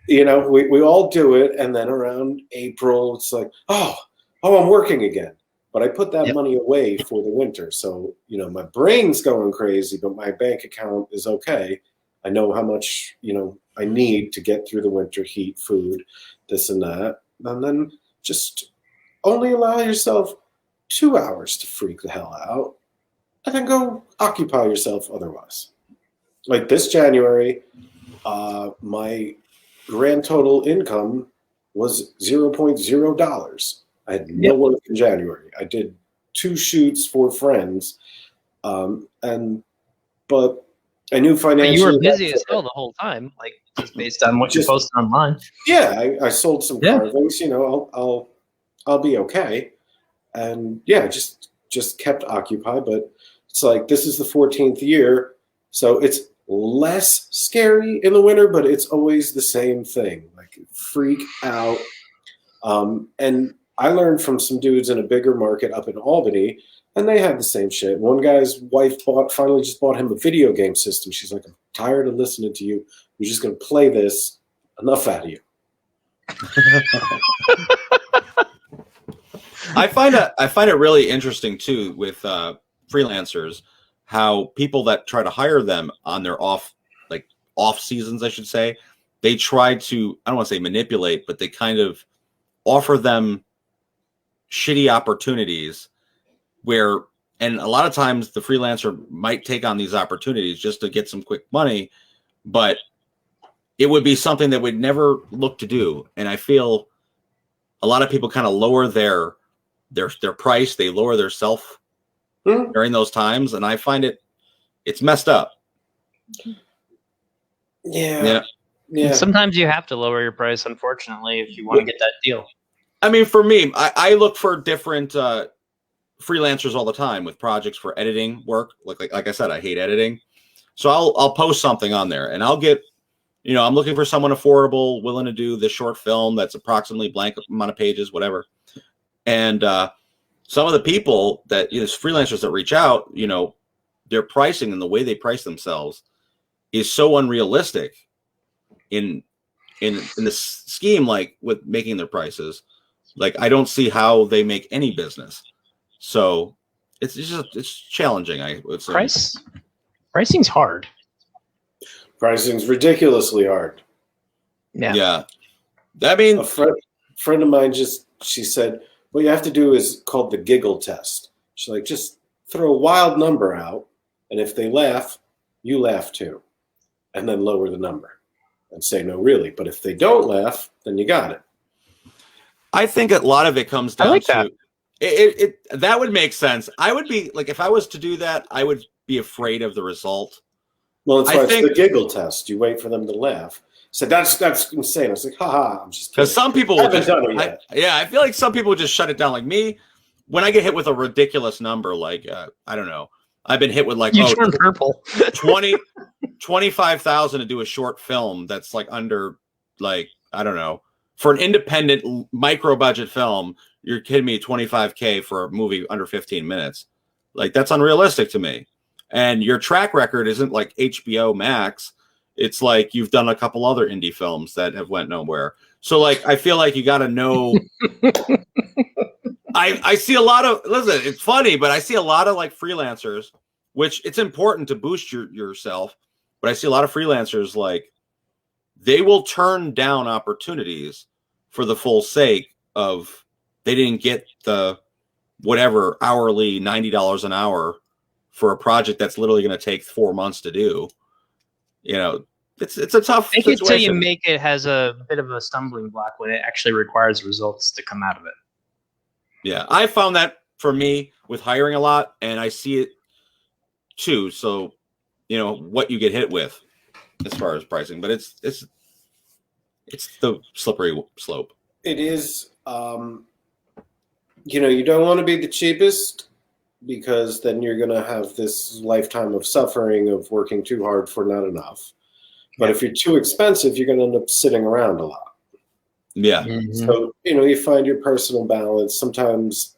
S3: We all do it. And then around April, it's like, oh, I'm working again. But I put that money away for the winter. So, my brain's going crazy, but my bank account is okay. I know how much, I need to get through the winter heat, food, this and that. And then just only allow yourself 2 hours to freak the hell out and then go occupy yourself otherwise. Like this January, my grand total income was $0.0. I had no work in January. I did 2 shoots for friends, but I knew financially.
S1: But you were busy as hell the whole time, like just based on what you posted online.
S3: Yeah, I sold some carvings. I'll be okay, and just kept occupied. But it's like this is the 14th year, so it's less scary in the winter, but it's always the same thing, like freak out. And I learned from some dudes in a bigger market up in Albany, and they had the same shit. One guy's wife finally just bought him a video game system. She's like, I'm tired of listening to you. You're just going to play this. Enough out of you.
S2: I find it really interesting too with freelancers, how people that try to hire them on their off seasons, I should say, they try to, I don't want to say manipulate, but they kind of offer them shitty opportunities and a lot of times the freelancer might take on these opportunities just to get some quick money, but it would be something that we'd never look to do. And I feel a lot of people kind of lower their price. They lower their self during those times. And I find it's messed up.
S3: Yeah.
S1: Sometimes you have to lower your price, unfortunately, if you want to get that deal.
S2: I mean, for me, I look for different freelancers all the time with projects for editing work. Like I said, I hate editing. So I'll post something on there and I'll get, I'm looking for someone affordable, willing to do this short film that's approximately blank amount of pages, whatever. And some of the people that, freelancers that reach out, their pricing and the way they price themselves is so unrealistic in this scheme, like with making their prices. Like, I don't see how they make any business. So it's challenging. I would say
S1: pricing's hard.
S3: Pricing's ridiculously hard.
S2: Yeah. I mean,
S3: a friend of mine she said, what you have to do is called the giggle test. She's like, just throw a wild number out, and if they laugh, you laugh too. And then lower the number and say, no, really. But if they don't laugh, then you got it.
S2: I think a lot of it comes down
S1: like
S2: to
S1: that.
S2: That would make sense. I would be like, if I was to do that, I would be afraid of the result.
S3: Well, it's like the giggle test. You wait for them to laugh. So that's insane. I was like, haha, I'm just kidding.
S2: Because some people
S3: I haven't done it yet.
S2: I feel like some people just shut it down. Like me, when I get hit with a ridiculous number, like I don't know, I've been hit with like,
S1: you turn purple.
S2: 25,000 to do a short film that's like under, like, I don't know, for an independent micro budget film, you're kidding me, 25K for a movie under 15 minutes. Like, that's unrealistic to me. And your track record isn't like HBO Max. It's like you've done a couple other indie films that have went nowhere. So like, I feel like you got to know. I see a lot of, listen, it's funny, but I see a lot of like freelancers, which it's important to boost yourself. But I see a lot of freelancers, like, they will turn down opportunities for the full sake of they didn't get the whatever hourly $90 an hour for a project that's literally going to take 4 months to do. You know, it's a tough
S1: I think
S2: situation.
S1: until you make it has a bit of a stumbling block when it actually requires results to come out of it.
S2: Yeah, I found that for me with hiring a lot, and I see it too. So, you know, what you get hit with as far as pricing, but it's the slippery slope.
S3: It is. You know, you don't want to be the cheapest, because then you're going to have this lifetime of suffering of working too hard for not enough. But if you're too expensive, you're going to end up sitting around a lot.
S2: Yeah.
S1: Mm-hmm.
S3: So, you know, you find your personal balance. Sometimes,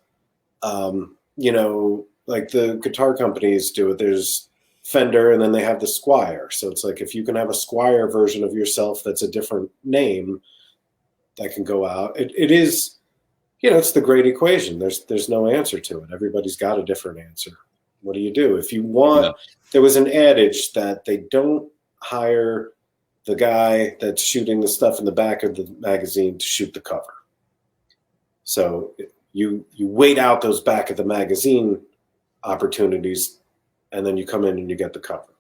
S3: you know, like the guitar companies do it. There's Fender, and then they have the Squire. So it's like, if you can have a Squire version of yourself that's a different name that can go out, it is, you know, it's the great equation. There's no answer to it. Everybody's got a different answer. What do you do? If you want, there was an adage that they don't hire the guy that's shooting the stuff in the back of the magazine to shoot the cover. So you wait out those back of the magazine opportunities, and then you come in and you get the cover.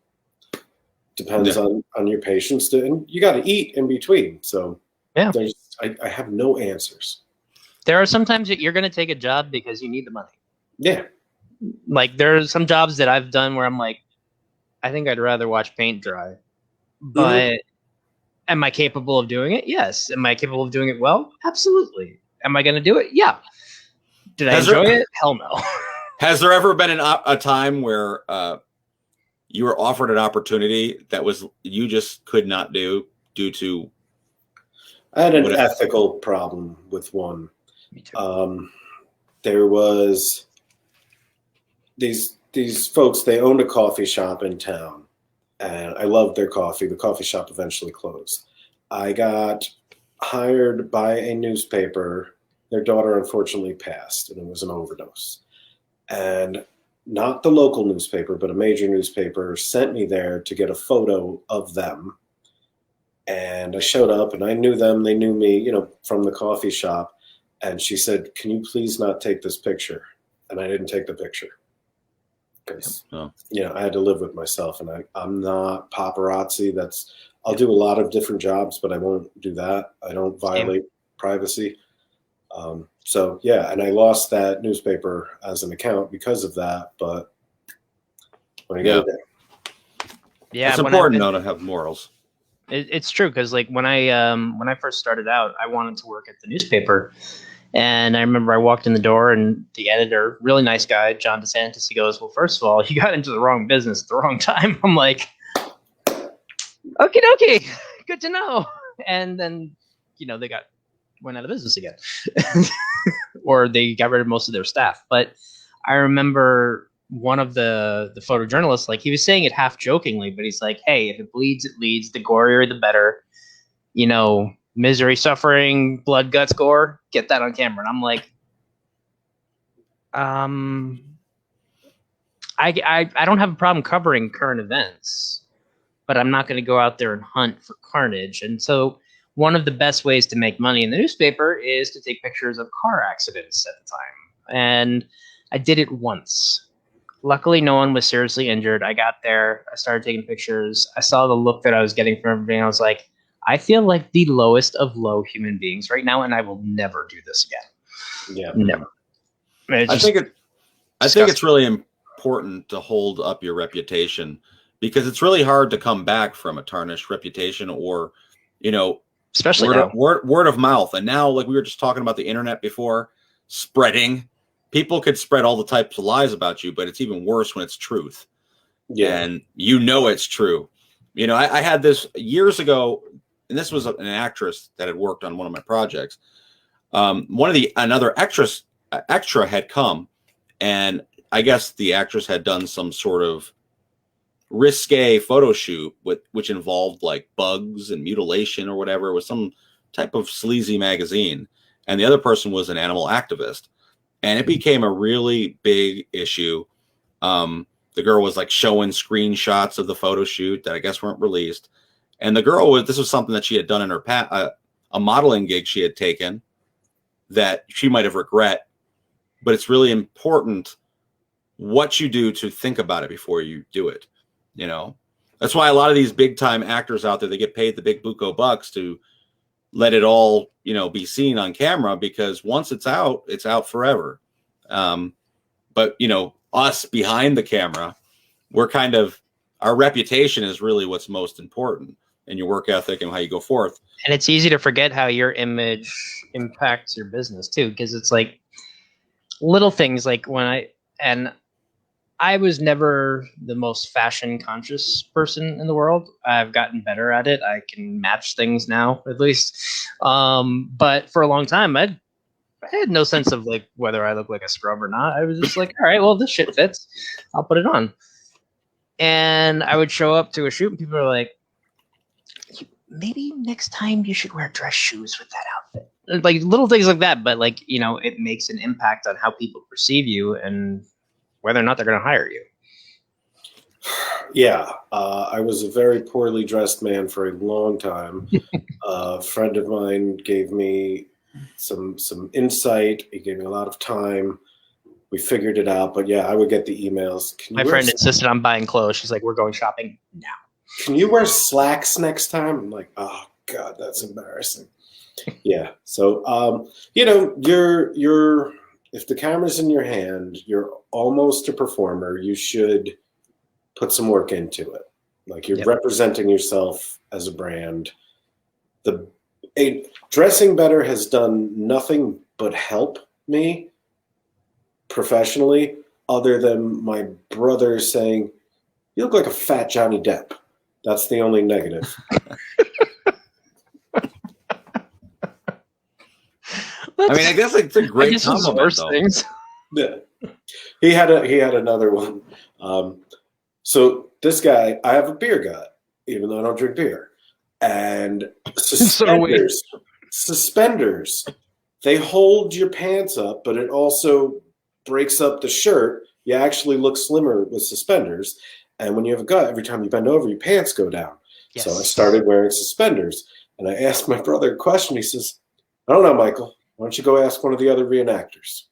S3: Depends on your patience, and you got to eat in between. So
S1: yeah,
S3: I have no answers.
S1: There are some times that you're going to take a job because you need the money.
S3: Yeah.
S1: Like, there's some jobs that I've done where I'm like, I think I'd rather watch paint dry. But am I capable of doing it? Yes. Am I capable of doing it well? Absolutely. Am I going to do it? Yeah. Did I enjoy it? Hell no.
S2: Has there ever been a time where you were offered an opportunity that was you just could not do due to?
S3: I had an ethical problem with one.
S1: Me too.
S3: There was these folks, they owned a coffee shop in town, and I loved their coffee. The coffee shop eventually closed. I got hired by a newspaper. Their daughter unfortunately passed, and it was an overdose. And not the local newspaper, but a major newspaper sent me there to get a photo of them. And I showed up, and I knew them. They knew me, you know, from the coffee shop. And she said, "Can you please not take this picture?" And I didn't take the picture because, you know, I had to live with myself, and I'm not paparazzi. I'll do a lot of different jobs, but I won't do that. I don't violate privacy. So yeah, and I lost that newspaper as an account because of that. But what are you gonna do?
S2: Yeah, it's important though to have morals.
S1: It's true, because like when I first started out, I wanted to work at the newspaper, and I remember I walked in the door, and the editor, really nice guy, John DeSantis, he goes, "Well, first of all, you got into the wrong business at the wrong time." I'm like, "Okie dokie, good to know." And then, you know, they went out of business again, or they got rid of most of their staff. But I remember one of the photojournalists, like, he was saying it half jokingly, but he's like, "Hey, if it bleeds, it leads. The gorier, the better. You know, misery, suffering, blood, guts, gore. Get that on camera." And I'm like, I don't have a problem covering current events, but I'm not going to go out there and hunt for carnage. And so one of the best ways to make money in the newspaper is to take pictures of car accidents at the time. And I did it once. Luckily, no one was seriously injured. I got there. I started taking pictures. I saw the look that I was getting from everybody. And I was like, I feel like the lowest of low human beings right now, and I will never do this again.
S3: Yeah.
S1: Never.
S2: I think it's really important to hold up your reputation, because it's really hard to come back from a tarnished reputation, or, you know,
S1: especially
S2: word of mouth. And now, like we were just talking about the internet before, spreading. People could spread all the types of lies about you, but it's even worse when it's truth. Yeah. And you know it's true. You know, I had this years ago, and this was an actress that had worked on one of my projects. Another extra had come, and I guess the actress had done some sort of risque photo shoot which involved like bugs and mutilation or whatever. It was some type of sleazy magazine, and the other person was an animal activist. And it became a really big issue. The girl was like showing screenshots of the photo shoot that I guess weren't released. And the girl this was something that she had done in her a modeling gig she had taken that she might have regret. But it's really important what you do to think about it before you do it. You know, that's why a lot of these big time actors out there, they get paid the big buco bucks to let it all, you know, be seen on camera, because once it's out forever. But, you know, us behind the camera, our reputation is really what's most important, and your work ethic and how you go forth.
S1: And it's easy to forget how your image impacts your business too, because it's like little things like I was never the most fashion conscious person in the world. I've gotten better at it. I can match things now, at least. But for a long time, I had no sense of like whether I look like a scrub or not. I was just like, all right, well, this shit fits. I'll put it on. And I would show up to a shoot and people are like, maybe next time you should wear dress shoes with that outfit. Like little things like that. But like, you know, it makes an impact on how people perceive you and whether or not they're going to hire you.
S3: Yeah, I was a very poorly dressed man for a long time. A friend of mine gave me some insight. He gave me a lot of time. We figured it out. But yeah, I would get the emails.
S1: My friend insisted on buying clothes. She's like, we're going shopping now.
S3: Can you wear slacks next time? I'm like, oh God, that's embarrassing. Yeah. So, you know, you're if the camera's in your hand, you're almost a performer. You should put some work into it. Like you're representing yourself as a brand. Dressing better has done nothing but help me professionally, other than my brother saying, "You look like a fat Johnny Depp." That's the only negative.
S2: I mean, I guess it's a great compliment, though.
S3: Yeah. He had another one. So this guy, I have a beer gut, even though I don't drink beer. And suspenders, they hold your pants up, but it also breaks up the shirt. You actually look slimmer with suspenders. And when you have a gut, every time you bend over, your pants go down. Yes. So I started wearing suspenders. And I asked my brother a question. He says, I don't know, Michael. Why don't you go ask one of the other reenactors?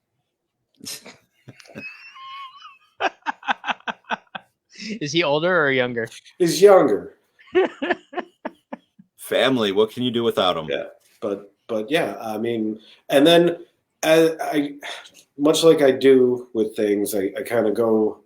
S1: Is he older or younger?
S3: He's younger.
S2: Family, what can you do without him?
S3: Yeah, but yeah, I mean, and then I much like I do with things, I kind of go.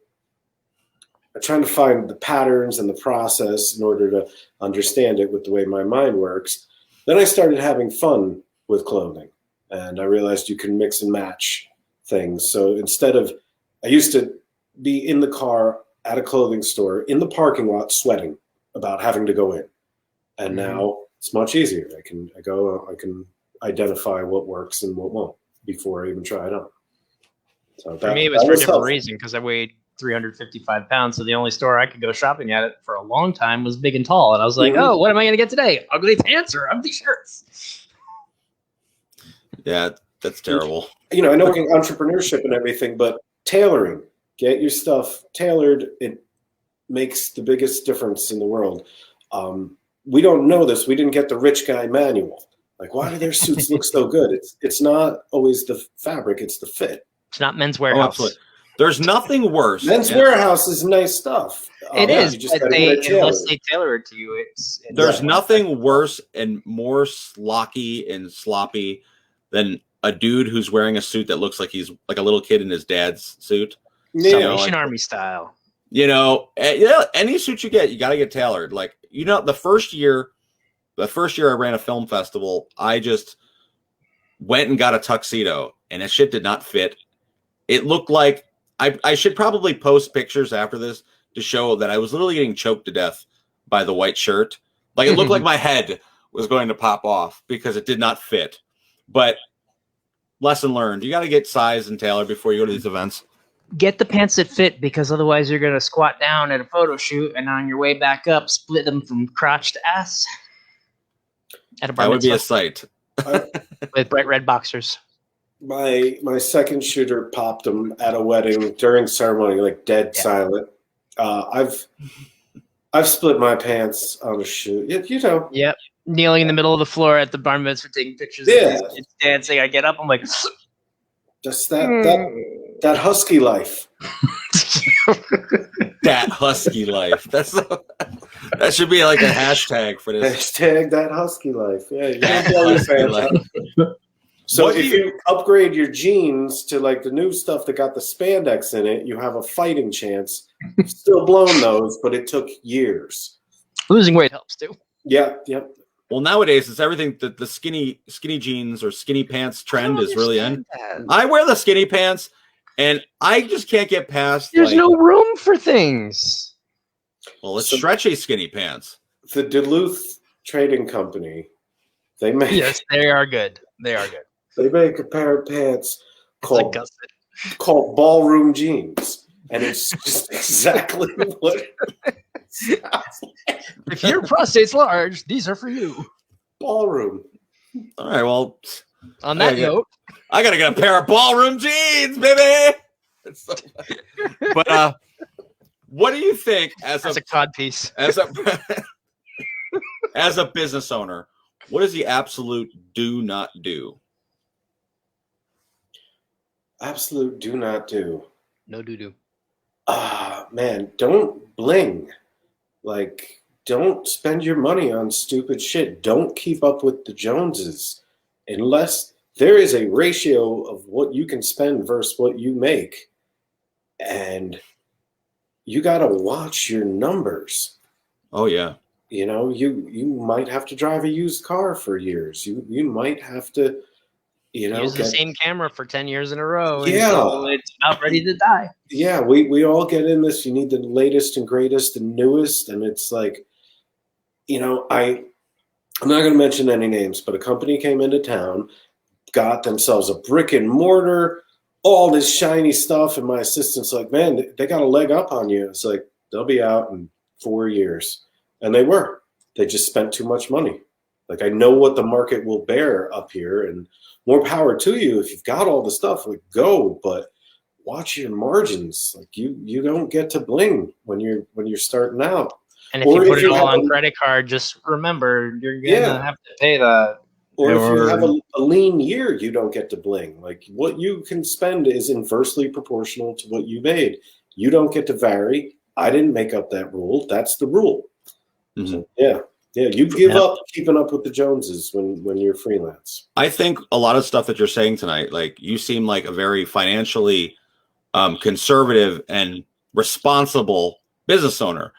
S3: I'm trying to find the patterns and the process in order to understand it with the way my mind works. Then I started having fun with clothing, and I realized you can mix and match things. So instead of, I used to be in the car at a clothing store in the parking lot sweating about having to go in. And now it's much easier. I can identify what works and what won't before I even try it on. So
S1: for me, it was for a different reason, because I weighed 355 pounds. So the only store I could go shopping at it for a long time was Big and Tall. And I was like, oh, what am I going to get today? Ugly pants or ugly shirts?
S2: Yeah, that's terrible.
S3: You know, I know entrepreneurship and everything, but tailoring, get your stuff tailored. It makes the biggest difference in the world. We don't know this. We didn't get the rich guy manual. Like, why do their suits look so good? It's not always the fabric, it's the fit.
S1: It's not Men's
S2: Oh,
S1: Warehouse.
S2: absolutely. There's nothing worse.
S3: Men's Warehouse is nice stuff.
S1: It is,
S3: You just
S1: but
S3: gotta get it
S1: unless
S3: tailored.
S1: they tailor it to you,
S2: There's
S3: Right.
S2: nothing worse and more slocky and sloppy than a dude who's wearing a suit that looks like he's like a little kid in his dad's suit.
S3: Yeah.
S1: Salvation Army style.
S2: Yeah, any suit you get, you got to get tailored. Like, the first year I ran a film festival, I just went and got a tuxedo, and that shit did not fit. It looked like I should probably post pictures after this to show that I was literally getting choked to death by the white shirt. Like, it looked like my head was going to pop off because it did not fit. But lesson learned, you got to get sized and tailored before you go to these events.
S1: Get the pants that fit, because otherwise you're going to squat down at a photo shoot and on your way back up, split them from crotch to ass. At a bar
S2: That would be a
S1: mitzvah
S2: sight.
S1: with bright red boxers.
S3: My second shooter popped him at a wedding during ceremony, like dead silent. I've split my pants on a shoot.
S1: Yep. Kneeling in the middle of the floor at the bar mitzvah taking pictures.
S3: Yeah.
S1: It's dancing. I get up. I'm like,
S3: Just that husky life.
S2: That husky life. That should be like a hashtag for this.
S3: Hashtag that husky life. Yeah, you
S2: That
S3: gotta blow your
S2: husky
S3: pants
S2: life.
S3: out. So
S2: What do
S3: if you upgrade your jeans to like the new stuff that got the spandex in it, you have a fighting chance. Still blown those, but it took years.
S1: losing weight helps too.
S3: Yep.
S2: Well, nowadays it's everything that the skinny jeans or skinny pants trend is really in. I wear the skinny pants, and I just can't get past.
S1: There's no room for things.
S2: Well, it's stretchy skinny pants.
S3: The Duluth Trading Company, they make
S1: Yes, they are good. They are good.
S3: they make a pair of pants
S1: It's like
S3: called
S1: gusset.
S3: called ballroom jeans, and it's just exactly what it sounds like.
S1: If your prostate's large, these are for you.
S3: Ballroom.
S2: All right, well,
S1: On that
S2: Yeah.
S1: note,
S2: I gotta get a pair of ballroom jeans, baby. But what do you think
S1: that's a cod piece.
S2: as a business owner? What is the absolute do not do?
S3: Absolute do not do.
S1: No doo-doo.
S3: Man, don't bling. Like, don't spend your money on stupid shit. Don't keep up with the Joneses unless there is a ratio of what you can spend versus what you make. And you got to watch your numbers.
S2: Oh yeah.
S3: You might have to drive a used car for years. You might have to,
S1: Use the same camera for 10 years in a row.
S3: Yeah.
S1: Until it's about ready to die.
S3: Yeah, we all get in this. You need the latest and greatest and newest. And it's like, I'm not going to mention any names, but a company came into town, got themselves a brick and mortar, all this shiny stuff. And my assistant's like, man, they got a leg up on you. It's like, they'll be out in 4 years. And they just spent too much money. Like, I know what the market will bear up here, and more power to you. If you've got all the stuff, like, go, but watch your margins. Like, you don't get to bling when you're starting out.
S1: And if you put it all on credit card, just remember you're gonna have to pay that.
S3: Or if you have a lean year, you don't get to bling. Like, what you can spend is inversely proportional to what you made. You don't get to vary. I didn't make up that rule. That's the rule.
S2: Mm-hmm.
S3: So, yeah, you give up keeping up with the Joneses when you're freelance.
S2: I think a lot of stuff that you're saying tonight, like, you seem like a very financially conservative and responsible business owner.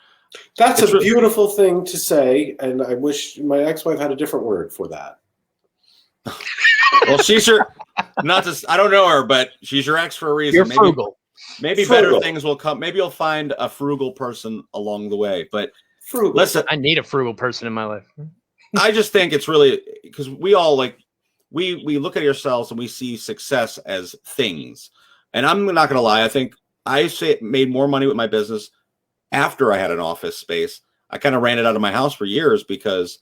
S3: That's a beautiful thing to say, and I wish my ex-wife had a different word for that.
S2: Well, she's your I don't know her, but she's your ex for a reason.
S1: You're frugal.
S2: Maybe better things will come. Maybe you'll find a frugal person along the way. But
S3: frugal.
S2: Listen,
S1: I need a frugal person in my life.
S2: I just think it's really because we all we look at ourselves and we see success as things. And I'm not going to lie. I think I made more money with my business after I had an office space. I kind of ran it out of my house for years because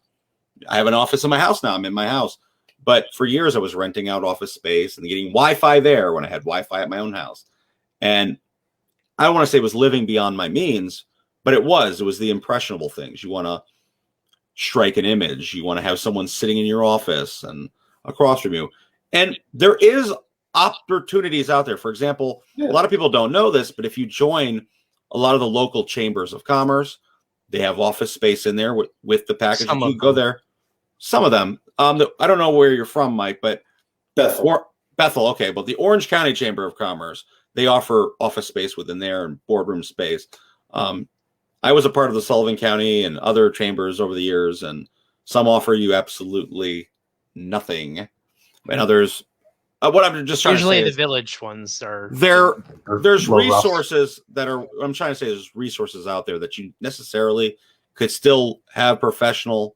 S2: I have an office in my house now. I'm in my house. But for years, I was renting out office space and getting Wi-Fi there when I had Wi-Fi at my own house. And I don't want to say it was living beyond my means, but it was the impressionable things. You want to strike an image. You want to have someone sitting in your office and across from you. And there is opportunities out there. For example, a lot of people don't know this, but if you join a lot of the local chambers of commerce, they have office space in there with the package. You can go there. Some of them. I don't know where you're from, Mike, but Bethel. Okay, but the Orange County Chamber of Commerce, they offer office space within there and boardroom space. I was a part of the Sullivan County and other chambers over the years, and some offer you absolutely nothing, and others. What I'm just trying
S1: usually
S2: to say
S1: the
S2: is
S1: village ones are
S2: there's resources that are. I'm trying to say there's resources out there that you necessarily could still have professional,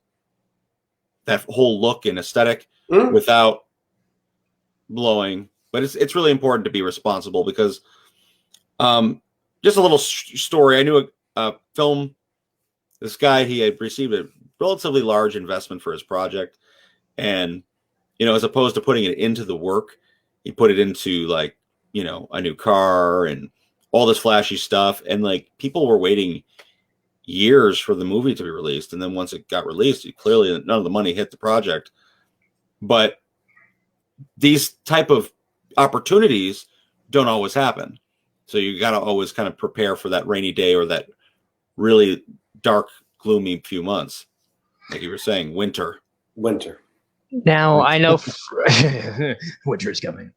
S2: that whole look and aesthetic without blowing. But it's really important to be responsible because, just a little story. I knew a film. This guy, he had received a relatively large investment for his project, and as opposed to putting it into the work, he put it into like, a new car and all this flashy stuff. And like people were waiting years for the movie to be released. And then once it got released, clearly none of the money hit the project. But these type of opportunities don't always happen. So you got to always kind of prepare for that rainy day or that really dark, gloomy few months. Like you were saying, winter.
S1: Now I know winter's coming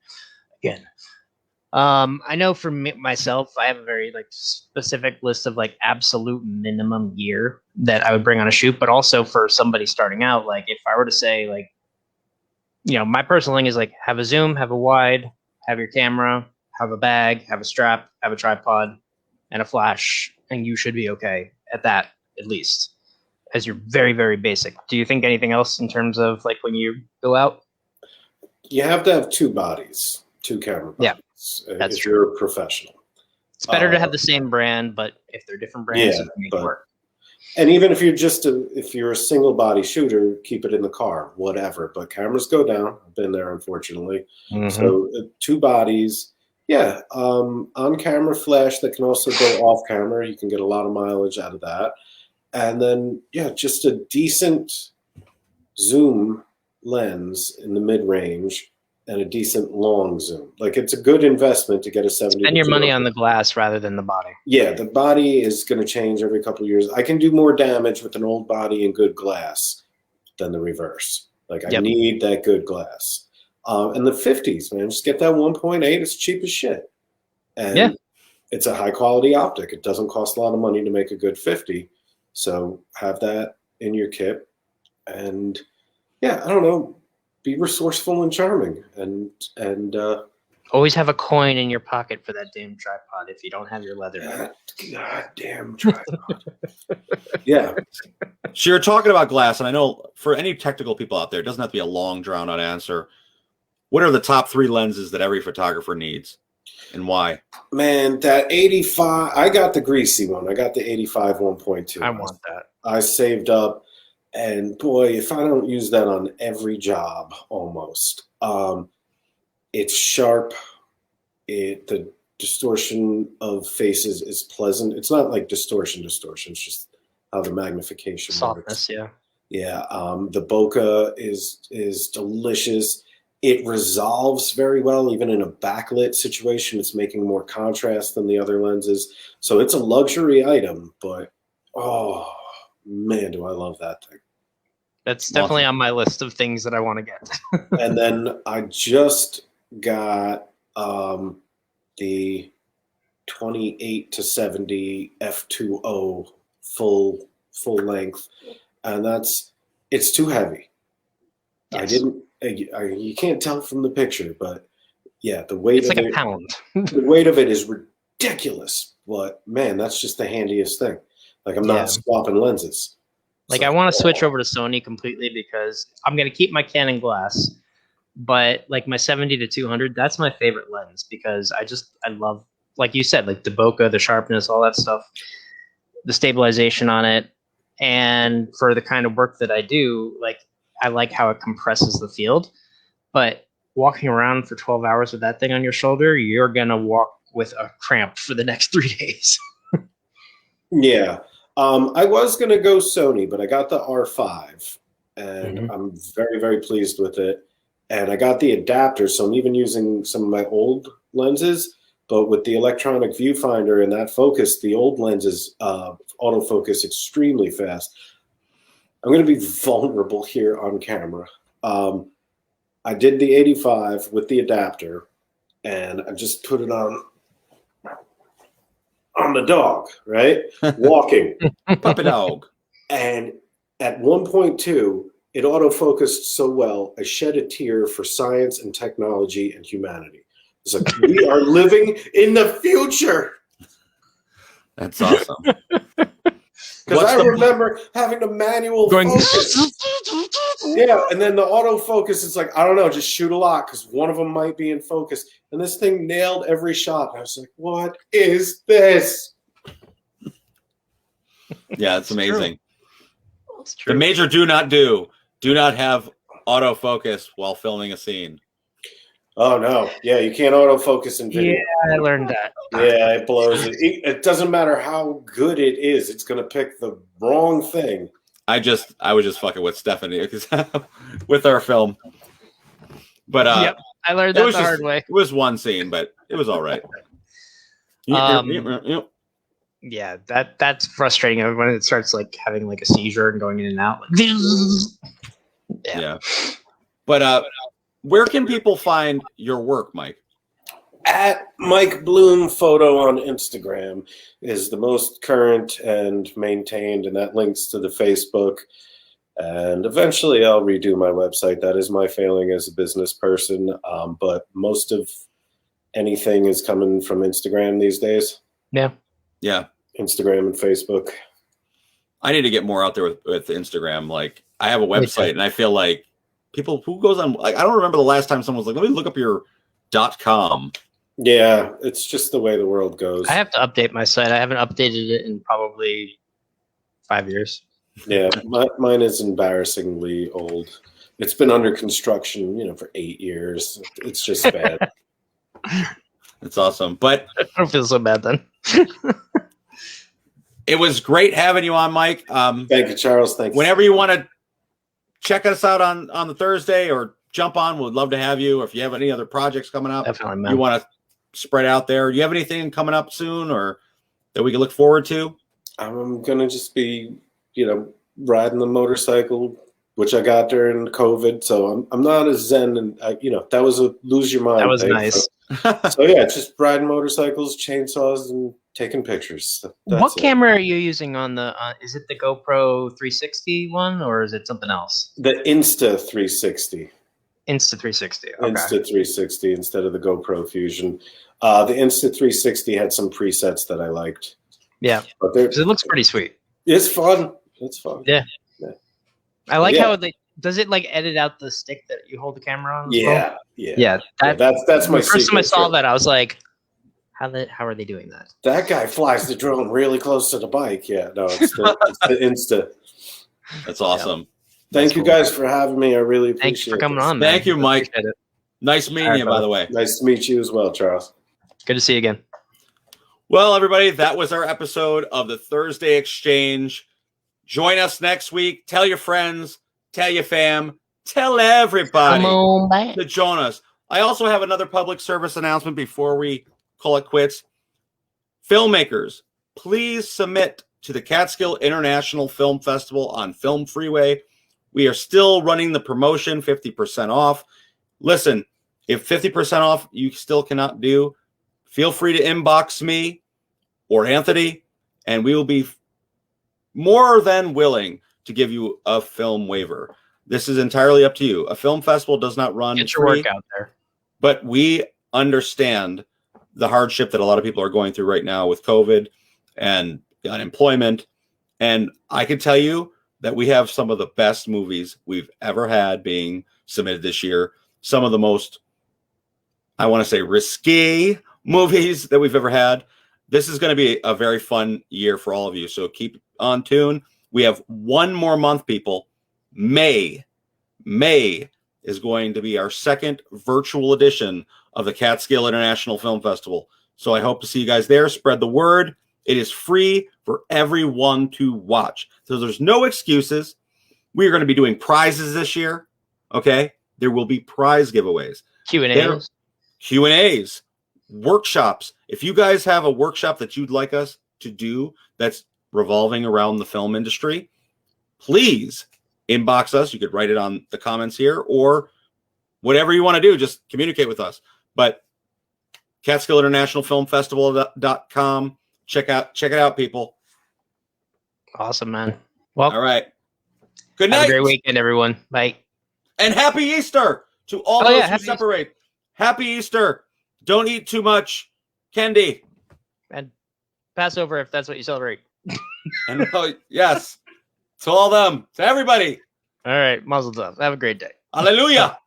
S1: again. I know for myself, I have a very specific list of absolute minimum gear that I would bring on a shoot, but also for somebody starting out, if I were to say my personal thing is have a zoom, have a wide, have your camera, have a bag, have a strap, have a tripod, and a flash, and you should be okay at that, at least, as you're very, very basic. Do you think anything else in terms of when you go out?
S3: You have to have two bodies, two camera bodies.
S1: Yeah, that's
S3: if
S1: true.
S3: You're a professional.
S1: It's better to have the same brand, but if they're different brands, it can make it work.
S3: And even if you're a single body shooter, keep it in the car, whatever. But cameras go down. I've been there, unfortunately. Mm-hmm. So two bodies. Yeah, on camera flash that can also go off camera. You can get a lot of mileage out of that. And then, just a decent zoom lens in the mid-range and a decent long zoom. It's a good investment to get a 70.
S1: Spend your money on the glass rather than the body.
S3: Yeah, the body is going to change every couple of years. I can do more damage with an old body and good glass than the reverse. I need that good glass. And the 50s, man, just get that 1.8. It's cheap as shit. And it's a high-quality optic. It doesn't cost a lot of money to make a good 50. So have that in your kit, and I don't know, be resourceful and charming, and
S1: always have a coin in your pocket for that damn tripod if you don't have your leather.
S3: Goddamn tripod. Yeah.
S2: So you're talking about glass, and I know for any technical people out there, it doesn't have to be a long, drawn-out answer. What are the top 3 lenses that every photographer needs? And why?
S3: Man, that 85, I got the greasy one. I got the 85 1.2.
S1: I want that.
S3: I saved up, and boy, if I don't use that on every job almost. It's sharp. The distortion of faces is pleasant. It's not like distortion. It's just how the magnification
S1: softness
S3: works. Yeah. The bokeh is delicious. It resolves very well, even in a backlit situation. It's making more contrast than the other lenses. So it's a luxury item, but oh man, do I love that thing.
S1: That's definitely on my list of things that I want to get.
S3: And then I just got the 28 to 70 f2.0 full length, and it's too heavy. Yes. You can't tell from the picture, but the weight
S1: it's
S3: of
S1: like
S3: it,
S1: a pound.
S3: The weight of it is ridiculous, but man, that's just the handiest thing. I'm not swapping lenses.
S1: I want to switch over to Sony completely because I'm going to keep my Canon glass, but my 70 to 200, that's my favorite lens because I love, like you said, the bokeh, the sharpness, all that stuff, the stabilization on it. And for the kind of work that I do, I like how it compresses the field, but walking around for 12 hours with that thing on your shoulder, you're going to walk with a cramp for the next 3 days.
S3: Yeah. I was going to go Sony, but I got the R5 and I'm very, very pleased with it. And I got the adapter, so I'm even using some of my old lenses, but with the electronic viewfinder and that focus, the old lenses autofocus extremely fast. I'm going to be vulnerable here on camera. I did the 85 with the adapter, and I just put it on the dog, right? Walking.
S2: Puppy dog.
S3: And at 1.2, it autofocused so well, I shed a tear for science and technology and humanity. It's like, we are living in the future.
S2: That's awesome.
S3: Because I remember having the manual focus. Yeah, and then the autofocus is like, I don't know, just shoot a lot because one of them might be in focus. And this thing nailed every shot. I was like, what is this?
S2: Yeah, it's amazing.
S1: It's true.
S2: The major do not have autofocus while filming a scene.
S3: Oh, no. Yeah, you can't autofocus in video.
S1: Yeah, I learned that.
S3: Yeah, it blows it. It doesn't matter how good it is. It's going to pick the wrong thing.
S2: I was just fucking with Stephanie with our film. But
S1: yep, I learned that the hard way.
S2: It was one scene, but it was all right.
S1: Yeah, that's frustrating when it starts like having like a seizure and going in and out. Like,
S2: yeah. But where can people find your work, Mike?
S3: At Mike Bloom Photo on Instagram is the most current and maintained, and that links to the Facebook. And eventually I'll redo my website. That is my failing as a business person. But most of anything is coming from Instagram these days.
S1: Yeah.
S2: Yeah.
S3: Instagram and Facebook.
S2: I need to get more out there with Instagram. Like, I have a website, and I feel like people who goes on, like, I don't remember the last time someone was like, let me look up your .com.
S3: Yeah, it's just the way the world goes.
S1: I have to update my site. I haven't updated it in probably 5 years.
S3: Yeah, mine is embarrassingly old. It's been under construction, for 8 years. It's just bad.
S2: It's awesome. But
S1: I don't feel so bad then.
S2: it was great having you on, Mike.
S3: Thank you, Charles. Thank you.
S2: Whenever you want to check us out on the Thursday or jump on, we'd love to have you. Or if you have any other projects coming up,
S1: definitely, man.
S2: You want to spread out there. Do you have anything coming up soon or that we can look forward to?
S3: I'm going to just be, riding the motorcycle, which I got during COVID. So I'm not as zen. And, that was a lose your mind.
S1: That was nice.
S3: So yeah, just riding motorcycles, chainsaws, and taking pictures.
S1: What camera are you using on the, is it the GoPro 360 one or is it something else?
S3: The Insta 360.
S1: Insta 360. Okay.
S3: Insta 360 instead of the GoPro Fusion. The Insta 360 had some presets that I liked.
S2: Yeah.
S3: But
S1: it looks pretty sweet.
S3: It's fun. It's fun.
S1: Yeah. I like how does it like edit out the stick that you hold the camera on?
S3: Yeah. That's my
S1: first time I saw that, I was like, how are they doing that?
S3: That guy flies the drone really close to the bike. Yeah, no, it's the Insta.
S2: That's awesome.
S3: Yeah. Thank you guys for having me. I really appreciate it.
S1: Thanks for coming on, man.
S2: Thank you, Mike. Nice meeting you, by the way.
S3: Nice to meet you as well, Charles.
S1: Good to see you again.
S2: Well, everybody, that was our episode of the Thursday Exchange. Join us next week. Tell your friends, tell your fam, tell everybody to join us. I also have another public service announcement before we call it quits. Filmmakers, please submit to the Catskill International Film Festival on Film Freeway. We are still running the promotion, 50% off. Listen, if 50% off you still cannot do, feel free to inbox me or Anthony, and we will be more than willing to give you a film waiver. This is entirely up to you. A film festival does not run
S1: Get your work out there.
S2: But we understand the hardship that a lot of people are going through right now with COVID and unemployment. And I can tell you that we have some of the best movies we've ever had being submitted this year. Some of the most, I want to say, risque movies that we've ever had. This is going to be a very fun year for all of you. So keep on tune. We have one more month, people. May is going to be our second virtual edition of the Catskill International Film Festival. So I hope to see you guys there. Spread the word. It is free for everyone to watch. So there's no excuses. We are going to be doing prizes this year. Okay. There will be prize giveaways.
S1: Q&As.
S2: Q&As, workshops. If you guys have a workshop that you'd like us to do that's revolving around the film industry, please inbox us. You could write it on the comments here or whatever you want to do. Just communicate with us. But Catskill International Film Festival.com. Check it out, people.
S1: Awesome, man. Well,
S2: all right. Good night.
S1: Have a great weekend, everyone. Bye.
S2: And happy Easter to all those who separate. Happy Easter. Don't eat too much candy.
S1: And Passover, if that's what you celebrate.
S2: And yes, to all them, to everybody.
S1: All right, Mazel tov. Have a great day.
S2: Hallelujah.